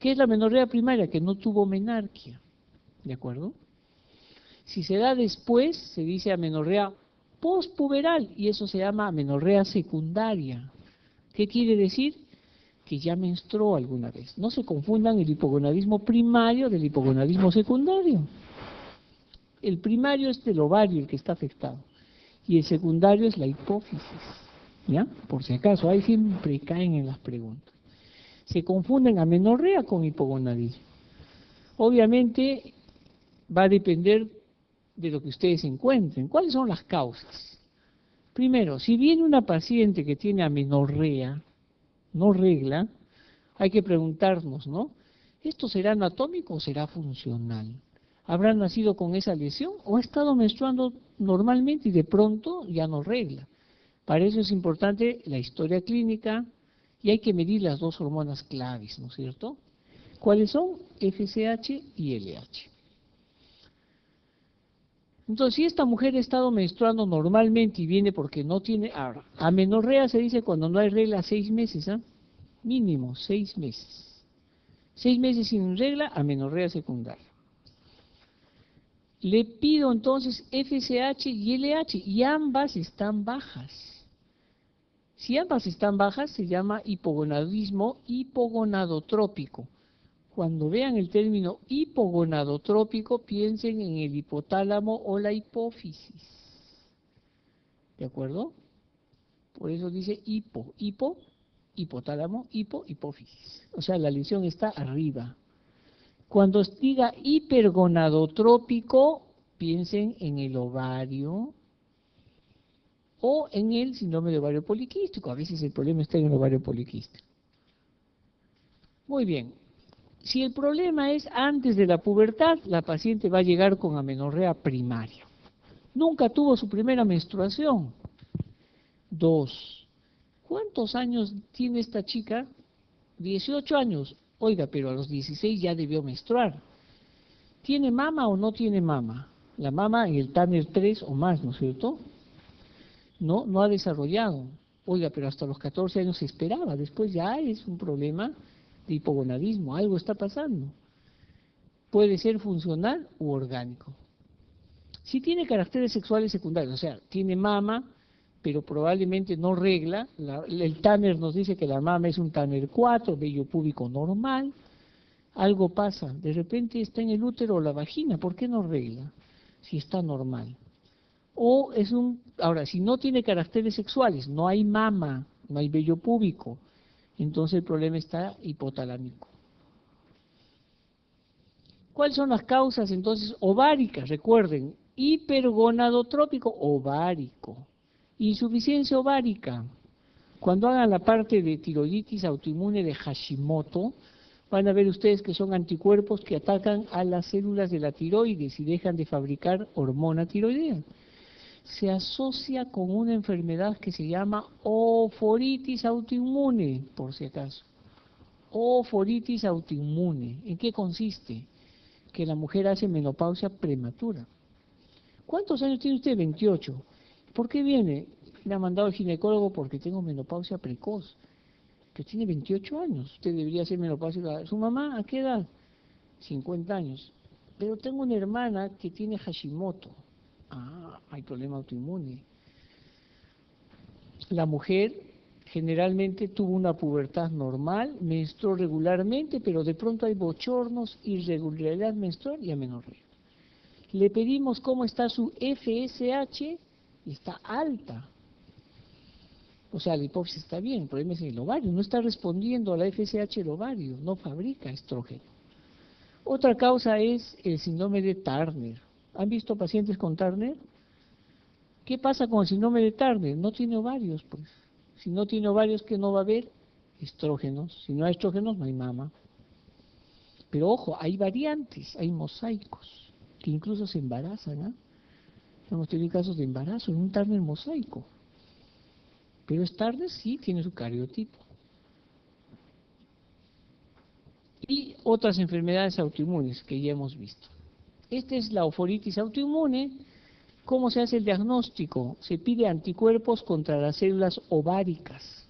Speaker 1: ¿Qué es la menorrea primaria? Que no tuvo menarquia, ¿de acuerdo? Si se da después, se dice amenorrea postpuberal, y eso se llama amenorrea secundaria. ¿Qué quiere decir? Que ya menstruó alguna vez. No se confundan el hipogonadismo primario del hipogonadismo secundario. El primario es del ovario el que está afectado, y el secundario es la hipófisis, ¿ya? Por si acaso, ahí siempre caen en las preguntas. Se confunden amenorrea con hipogonadismo. Obviamente va a depender de lo que ustedes encuentren. ¿Cuáles son las causas? Primero, si viene una paciente que tiene amenorrea, no regla, hay que preguntarnos, ¿no? ¿Esto será anatómico o será funcional? ¿Habrá nacido con esa lesión o ha estado menstruando normalmente y de pronto ya no regla? Para eso es importante la historia clínica y hay que medir las dos hormonas claves, ¿no es cierto? ¿Cuáles son? FSH y LH. Entonces, si esta mujer ha estado menstruando normalmente y viene porque no tiene... amenorrea se dice cuando no hay regla 6 meses, ¿ah? Mínimo 6 meses. 6 meses sin regla, amenorrea secundaria. Le pido entonces FSH y LH y ambas están bajas. Si ambas están bajas se llama hipogonadismo hipogonadotrópico. Cuando vean el término hipogonadotrópico, piensen en el hipotálamo o la hipófisis. ¿De acuerdo? Por eso dice hipotálamo, hipófisis. O sea, la lesión está arriba. Cuando diga hipergonadotrópico, piensen en el ovario o en el síndrome de ovario poliquístico. A veces el problema está en el ovario poliquístico. Muy bien. Si el problema es antes de la pubertad, la paciente va a llegar con amenorrea primaria. Nunca tuvo su primera menstruación. 2. ¿Cuántos años tiene esta chica? 18 años. Oiga, pero a los 16 ya debió menstruar. ¿Tiene mama o no tiene mama? La mama en el Tanner 3 o más, ¿no es cierto? No ha desarrollado. Oiga, pero hasta los 14 años se esperaba. Después ya es un problema de hipogonadismo, algo está pasando. Puede ser funcional u orgánico. Si tiene caracteres sexuales secundarios, o sea, tiene mama, pero probablemente no regla, el Tanner nos dice que la mama es un Tanner 4, vello púbico normal, algo pasa, de repente está en el útero o la vagina, ¿por qué no regla? Si está normal. O es ahora, si no tiene caracteres sexuales, no hay mama, no hay vello púbico, entonces el problema está hipotalámico. ¿Cuáles son las causas entonces ováricas? Recuerden, hipergonadotrópico ovárico, insuficiencia ovárica. Cuando hagan la parte de tiroiditis autoinmune de Hashimoto, van a ver ustedes que son anticuerpos que atacan a las células de la tiroides y dejan de fabricar hormona tiroidea. Se asocia con una enfermedad que se llama oforitis autoinmune, por si acaso. Oforitis autoinmune. ¿En qué consiste? Que la mujer hace menopausia prematura. ¿Cuántos años tiene usted? 28. ¿Por qué viene? Me ha mandado el ginecólogo porque tengo menopausia precoz. Que tiene 28 años. Usted debería hacer menopausia. ¿Su mamá a qué edad? 50 años. Pero tengo una hermana que tiene Hashimoto. Ah, hay problema autoinmune. La mujer generalmente tuvo una pubertad normal, menstruó regularmente, pero de pronto hay bochornos, irregularidad menstrual y amenorrea. Le pedimos cómo está su FSH y está alta. O sea, la hipófisis está bien, el problema es el ovario, no está respondiendo a la FSH el ovario, no fabrica estrógeno. Otra causa es el síndrome de Turner. ¿Han visto pacientes con Turner? ¿Qué pasa con el síndrome de Turner? No tiene ovarios, pues. Si no tiene ovarios, ¿qué no va a haber? Estrógenos. Si no hay estrógenos, no hay mama. Pero ojo, hay variantes, hay mosaicos, que incluso se embarazan, ¿eh? Hemos tenido casos de embarazo en un Turner mosaico. Pero es Turner sí tiene su cariotipo. Y otras enfermedades autoinmunes que ya hemos visto. Esta es la oforitis autoinmune. ¿Cómo se hace el diagnóstico? Se pide anticuerpos contra las células ováricas.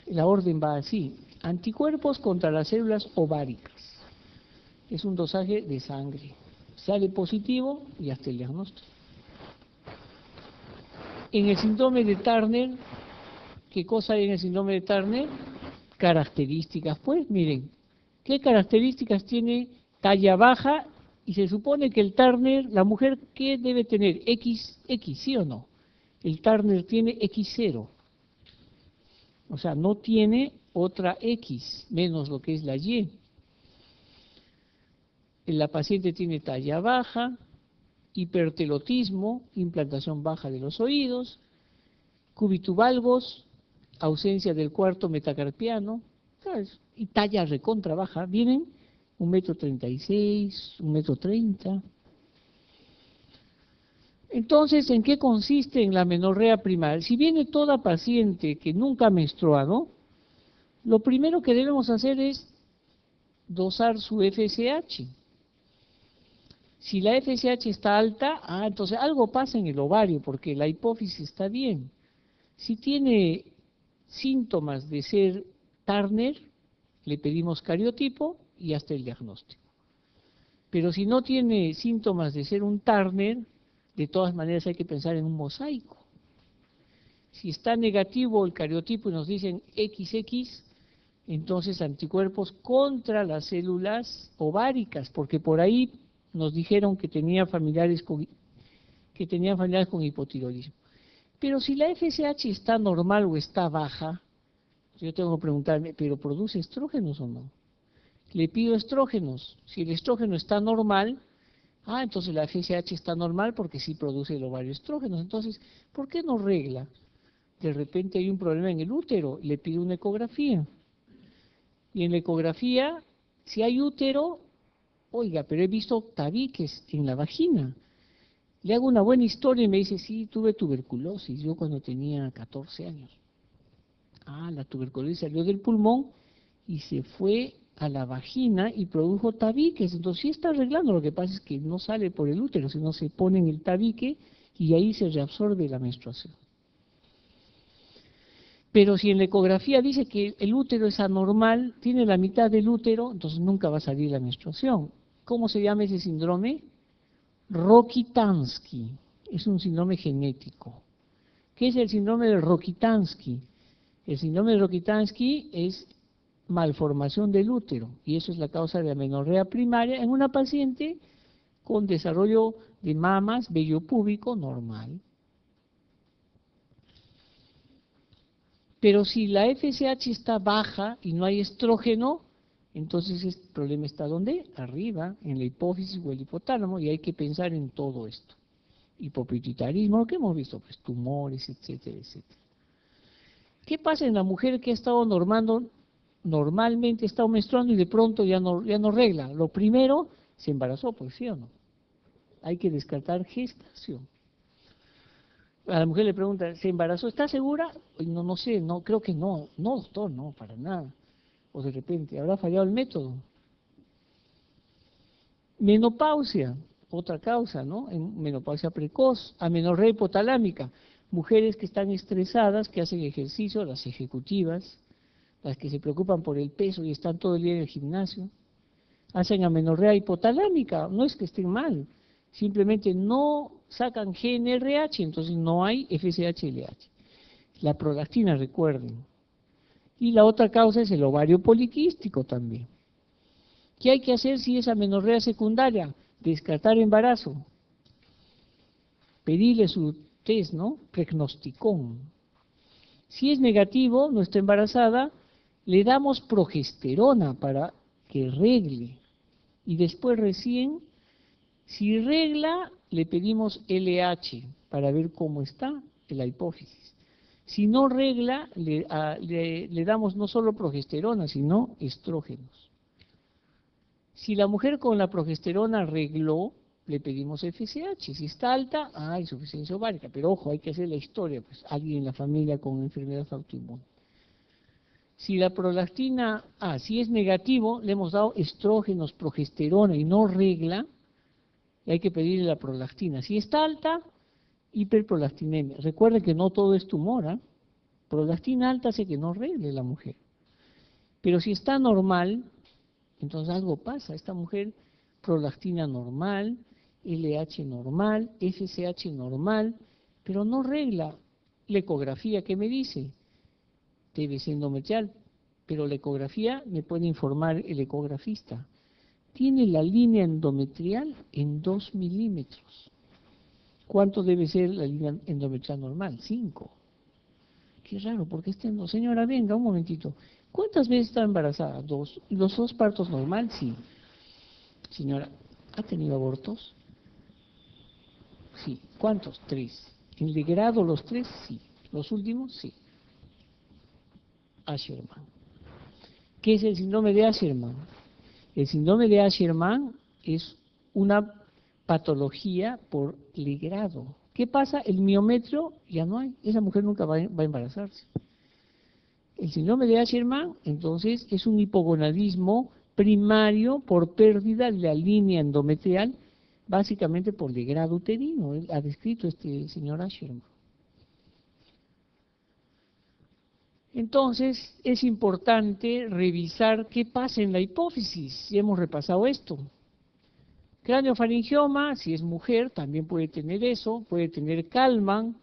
Speaker 1: La orden va así: anticuerpos contra las células ováricas. Es un dosaje de sangre. Sale positivo y hasta el diagnóstico. En el síndrome de Turner, ¿qué cosa hay en el síndrome de Turner? Características, pues miren, ¿qué características tiene? Talla baja, y se supone que el Turner, la mujer, ¿qué debe tener? X, ¿sí o no? El Turner tiene X0, o sea, no tiene otra X, menos lo que es la Y. La paciente tiene talla baja, hipertelotismo, implantación baja de los oídos, cubitovalgos, ausencia del cuarto metacarpiano, ¿sabes? Y talla recontra baja, vienen 1,36 m, 1,30 m. Entonces, ¿en qué consiste en la menorrea primaria? Si viene toda paciente que nunca ha menstruado, lo primero que debemos hacer es dosar su FSH. Si la FSH está alta, entonces algo pasa en el ovario, porque la hipófisis está bien. Si tiene síntomas de ser Turner, le pedimos cariotipo y hasta el diagnóstico. Pero si no tiene síntomas de ser un Turner, de todas maneras hay que pensar en un mosaico. Si está negativo el cariotipo y nos dicen XX, entonces anticuerpos contra las células ováricas, porque por ahí nos dijeron que tenían familiares con hipotiroidismo. Pero si la FSH está normal o está baja, yo tengo que preguntarme, ¿pero produce estrógenos o no? Le pido estrógenos. Si el estrógeno está normal, entonces la FSH está normal porque sí produce el ovario estrógenos. Entonces, ¿por qué no regla? De repente hay un problema en el útero, le pido una ecografía. Y en la ecografía, si hay útero, oiga, pero he visto tabiques en la vagina. Le hago una buena historia y me dice, sí, tuve tuberculosis, yo cuando tenía 14 años. La tuberculosis salió del pulmón y se fue a la vagina y produjo tabiques. Entonces sí está arreglando, lo que pasa es que no sale por el útero, sino se pone en el tabique y ahí se reabsorbe la menstruación. Pero si en la ecografía dice que el útero es anormal, tiene la mitad del útero, entonces nunca va a salir la menstruación. ¿Cómo se llama ese síndrome? Rokitansky. Es un síndrome genético. ¿Qué es el síndrome de Rokitansky? El síndrome de Rokitansky es malformación del útero, y eso es la causa de amenorrea primaria en una paciente con desarrollo de mamas, vello púbico normal. Pero si la FSH está baja y no hay estrógeno, entonces el problema está ¿dónde? Arriba, en la hipófisis o el hipotálamo, y hay que pensar en todo esto. Hipopituitarismo, lo que hemos visto, pues tumores, etcétera, etcétera. ¿Qué pasa en la mujer que ha estado normando normalmente está menstruando y de pronto ya no regla. Lo primero, se embarazó, pues sí o no. Hay que descartar gestación. A la mujer le pregunta, ¿se embarazó? ¿Está segura? No, no sé, no, creo que no. No, doctor, no, para nada. O de repente, ¿habrá fallado el método? Menopausia, otra causa, ¿no? Menopausia precoz, amenorrea hipotalámica. Mujeres que están estresadas, que hacen ejercicio, las ejecutivas, las que se preocupan por el peso y están todo el día en el gimnasio, hacen amenorrea hipotalámica. No es que estén mal, simplemente no sacan GnRH, entonces no hay FSH-LH. La prolactina, recuerden. Y la otra causa es el ovario poliquístico también. ¿Qué hay que hacer si es amenorrea secundaria? Descartar embarazo. Pedirle su test, ¿no? Pregnosticón. Si es negativo, no está embarazada, le damos progesterona para que regle. Y después recién, si regla, le pedimos LH para ver cómo está en la hipófisis. Si no regla, le damos no solo progesterona, sino estrógenos. Si la mujer con la progesterona regló, le pedimos FSH. Si está alta, hay insuficiencia ovárica. Pero ojo, hay que hacer la historia, pues alguien en la familia con enfermedad autoinmune. Si la prolactina, si es negativo, le hemos dado estrógenos, progesterona y no regla, y hay que pedirle la prolactina. Si está alta, hiperprolactinemia. Recuerden que no todo es tumor, ¿eh? Prolactina alta hace que no regle la mujer. Pero si está normal, entonces algo pasa. Esta mujer, prolactina normal, LH normal, FSH normal, pero no regla. La ecografía, ¿qué me dice? TBC endometrial, pero la ecografía me puede informar el ecografista. Tiene la línea endometrial en 2 milímetros. ¿Cuánto debe ser la línea endometrial normal? 5. Qué raro, porque señora, venga, un momentito. ¿Cuántas veces está embarazada? 2. ¿Los 2 partos normal? Sí. Señora, ¿ha tenido abortos? Sí. ¿Cuántos? 3. ¿En de grado los 3? Sí. ¿Los últimos? Sí. Asherman. ¿Qué es el síndrome de Asherman? El síndrome de Asherman es una patología por legrado. ¿Qué pasa? El miometrio ya no hay. Esa mujer nunca va a embarazarse. El síndrome de Asherman, entonces, es un hipogonadismo primario por pérdida de la línea endometrial, básicamente por legrado uterino. Él ha descrito este señor Asherman. Entonces, es importante revisar qué pasa en la hipófisis. Ya hemos repasado esto. Craneofaringioma, si es mujer, también puede tener eso, puede tener Kallmann,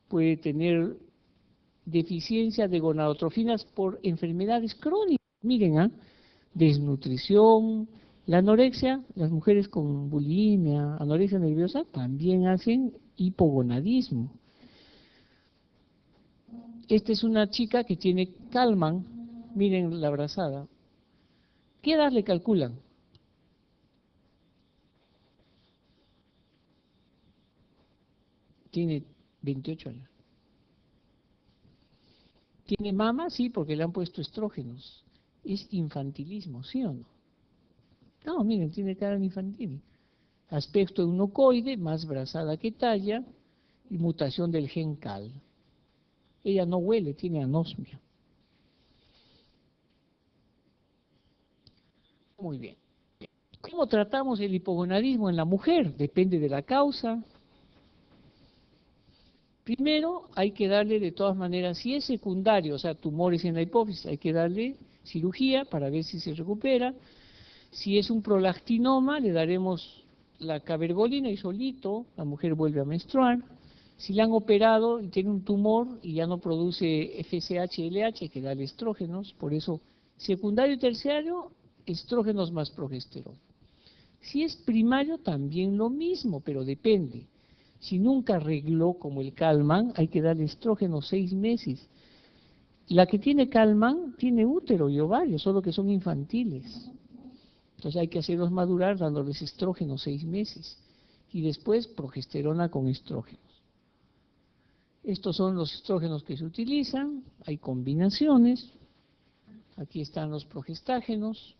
Speaker 1: puede tener deficiencia de gonadotrofinas por enfermedades crónicas. Miren, desnutrición, la anorexia, las mujeres con bulimia, anorexia nerviosa, también hacen hipogonadismo. Esta es una chica que tiene Kallmann, miren la abrazada. ¿Qué edad le calculan? Tiene 28 años. ¿Tiene mama? Sí, porque le han puesto estrógenos. ¿Es infantilismo, sí o no? No, miren, tiene cara infantil. Aspecto eunucoide, más brazada que talla, y mutación del gen CAL. Ella no huele, tiene anosmia. Muy bien. ¿Cómo tratamos el hipogonadismo en la mujer? Depende de la causa. Primero, hay que darle de todas maneras, si es secundario, o sea, tumores en la hipófisis, hay que darle cirugía para ver si se recupera. Si es un prolactinoma, le daremos la cabergolina y solito la mujer vuelve a menstruar. Si la han operado y tiene un tumor y ya no produce FSH-LH, hay que darle estrógenos. Por eso, secundario y terciario, estrógenos más progesterona. Si es primario, también lo mismo, pero depende. Si nunca arregló como el Kallmann, hay que darle estrógeno 6 meses. La que tiene Kallmann tiene útero y ovario, solo que son infantiles. Entonces hay que hacerlos madurar dándoles estrógeno 6 meses. Y después progesterona con estrógenos. Estos son los estrógenos que se utilizan, hay combinaciones. Aquí están los progestágenos.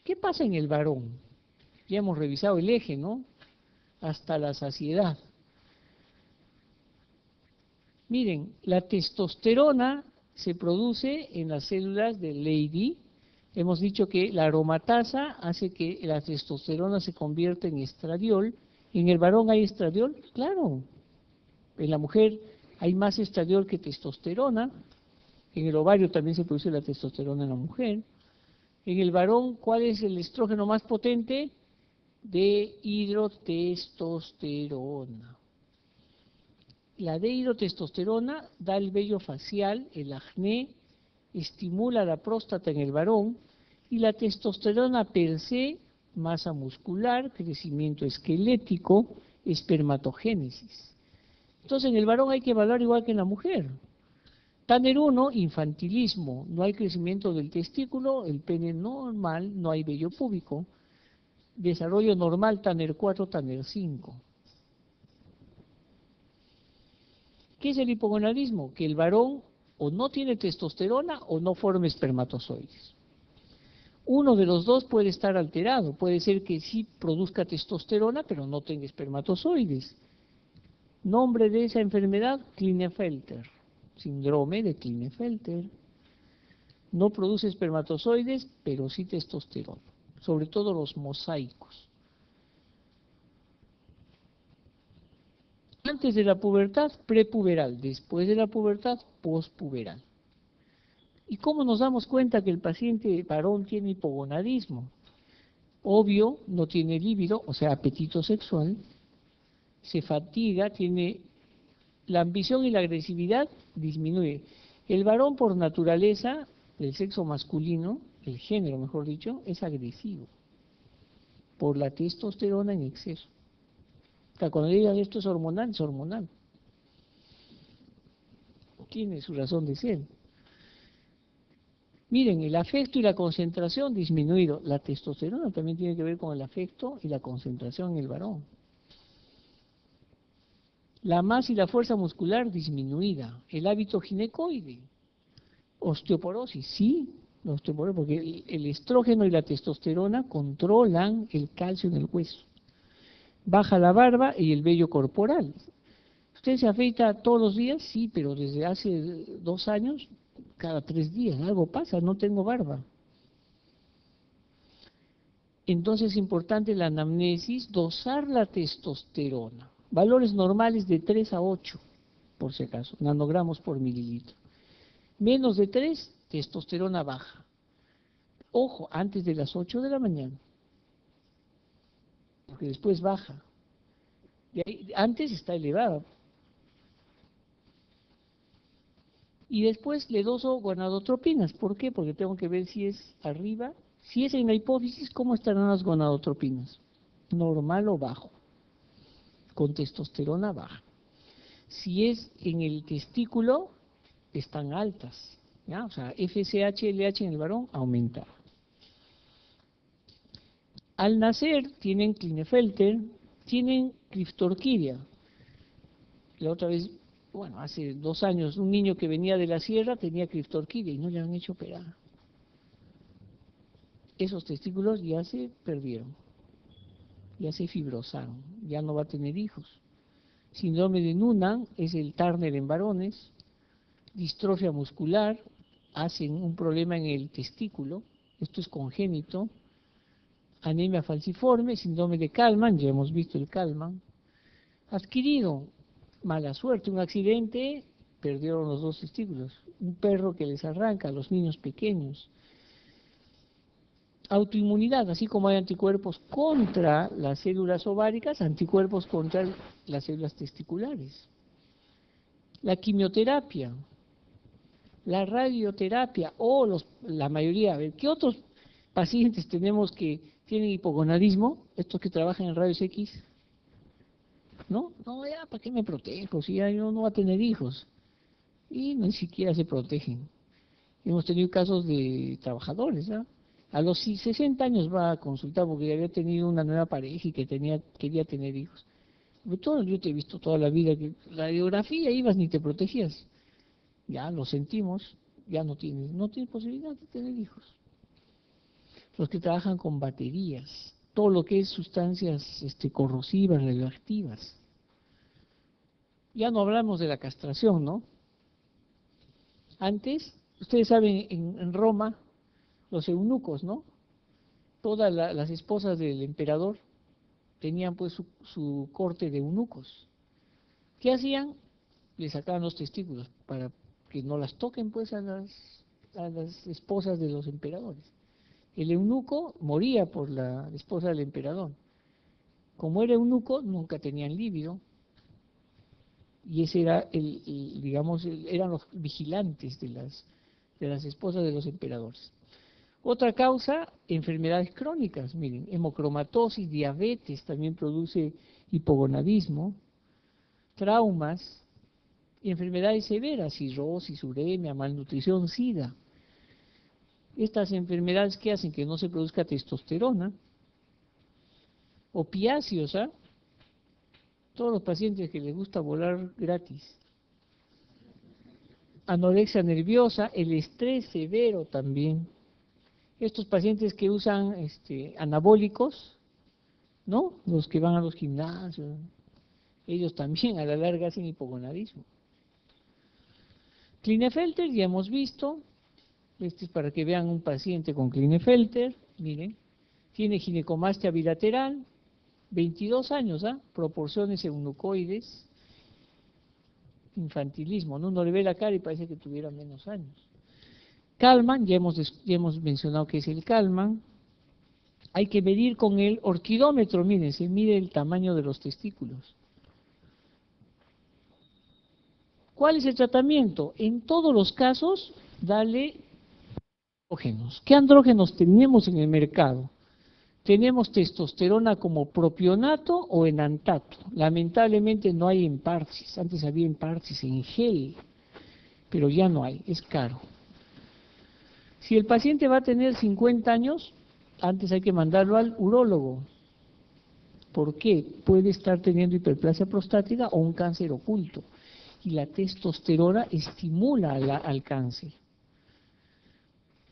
Speaker 1: ¿Qué pasa en el varón? Ya hemos revisado el eje, ¿no? Hasta la saciedad. Miren, la testosterona se produce en las células de Leydig. Hemos dicho que la aromatasa hace que la testosterona se convierta en estradiol. ¿En el varón hay estradiol? Claro. En la mujer hay más estradiol que testosterona. En el ovario también se produce la testosterona en la mujer. En el varón, ¿cuál es el estrógeno más potente? Dehidrotestosterona. La dehidrotestosterona da el vello facial, el acné, estimula la próstata en el varón, y la testosterona per se, masa muscular, crecimiento esquelético, espermatogénesis. Entonces en el varón hay que evaluar igual que en la mujer. Tanner 1, infantilismo, no hay crecimiento del testículo, el pene normal, no hay vello púbico. Desarrollo normal, Tanner 4, Tanner 5. ¿Qué es el hipogonadismo? Que el varón o no tiene testosterona o no forma espermatozoides. Uno de los dos puede estar alterado, puede ser que sí produzca testosterona, pero no tenga espermatozoides. Nombre de esa enfermedad, Klinefelter, síndrome de Klinefelter. No produce espermatozoides, pero sí testosterona, sobre todo los mosaicos. Antes de la pubertad, prepuberal, después de la pubertad, pospuberal. ¿Y cómo nos damos cuenta que el paciente varón tiene hipogonadismo? Obvio, no tiene líbido, o sea, apetito sexual, se fatiga, tiene la ambición y la agresividad disminuye. El varón por naturaleza, el sexo masculino, el género mejor dicho, es agresivo por la testosterona en exceso. O sea, cuando digan esto es hormonal, es hormonal. Tiene su razón de ser. Miren, el afecto y la concentración disminuido. La testosterona también tiene que ver con el afecto y la concentración en el varón. La masa y la fuerza muscular disminuida. El hábito ginecoide. Osteoporosis, sí, la osteoporosis, porque el estrógeno y la testosterona controlan el calcio en el hueso. Baja la barba y el vello corporal. ¿Usted se afeita todos los días? Sí, pero desde hace 2 años, cada 3 días, algo pasa, no tengo barba. Entonces es importante la anamnesis, dosar la testosterona. Valores normales de 3 a 8, por si acaso, nanogramos por mililitro. Menos de 3, testosterona baja. Ojo, antes de las 8 de la mañana, porque después baja. Y ahí, antes está elevada. Y después le doso gonadotropinas. ¿Por qué? Porque tengo que ver si es arriba. Si es en la hipófisis, ¿cómo estarán las gonadotropinas? Normal o bajo, con testosterona baja. Si es en el testículo, están altas, ¿ya? O sea, FSH, LH en el varón aumenta. Al nacer tienen Klinefelter, tienen criptorquidia. La otra vez, bueno, hace 2 años, un niño que venía de la sierra tenía criptorquidia y no le han hecho operar. Esos testículos ya se perdieron, ya se fibrosaron, ya no va a tener hijos. Síndrome de Noonan es el Turner en varones, distrofia muscular, hacen un problema en el testículo, esto es congénito, anemia falciforme, síndrome de Kallmann, ya hemos visto el Kallmann, adquirido, mala suerte, un accidente, perdieron los 2 testículos, un perro que les arranca a los niños pequeños. Autoinmunidad, así como hay anticuerpos contra las células ováricas, anticuerpos contra las células testiculares. La quimioterapia, la radioterapia o la mayoría, a ver, ¿qué otros pacientes tenemos que tienen hipogonadismo? Estos que trabajan en rayos X. No, ya, ¿para qué me protejo? Si ya yo no voy a tener hijos. Y ni siquiera se protegen. Hemos tenido casos de trabajadores, ¿ah? A los 60 años va a consultar porque había tenido una nueva pareja y que quería tener hijos. Yo te he visto toda la vida que la radiografía ibas ni te protegías. Ya lo sentimos, ya no tiene posibilidad de tener hijos. Los que trabajan con baterías, todo lo que es sustancias corrosivas, radioactivas. Ya no hablamos de la castración, ¿no? Antes, ustedes saben, en Roma, los eunucos, ¿no? Todas las esposas del emperador tenían pues su corte de eunucos. ¿Qué hacían? Le sacaban los testículos para que no las toquen pues a las esposas de los emperadores. El eunuco moría por la esposa del emperador. Como era eunuco, nunca tenían líbido. Y ese era eran los vigilantes de las esposas de los emperadores. Otra causa, enfermedades crónicas, miren, hemocromatosis, diabetes, también produce hipogonadismo, traumas, enfermedades severas, cirrosis, uremia, malnutrición, SIDA. Estas enfermedades que hacen que no se produzca testosterona, opiáceos, ¿ah? Todos los pacientes que les gusta volar gratis. Anorexia nerviosa, el estrés severo también. Estos pacientes que usan anabólicos, ¿no? Los que van a los gimnasios, ellos también a la larga hacen hipogonadismo. Klinefelter, ya hemos visto, este es para que vean un paciente con Klinefelter, miren, tiene ginecomastia bilateral, 22 años, proporciones eunucoides, infantilismo, ¿no? Uno le ve la cara y parece que tuviera menos años. Kallmann, ya hemos mencionado que es el Kallmann. Hay que medir con el orquidómetro, miren, se mide el tamaño de los testículos. ¿Cuál es el tratamiento? En todos los casos, dale andrógenos. ¿Qué andrógenos tenemos en el mercado? Tenemos testosterona como propionato o enantato. Lamentablemente no hay en Parcis. Antes había en Parcis en gel, pero ya no hay, es caro. Si el paciente va a tener 50 años, antes hay que mandarlo al urólogo. ¿Por qué? Puede estar teniendo hiperplasia prostática o un cáncer oculto. Y la testosterona estimula al cáncer.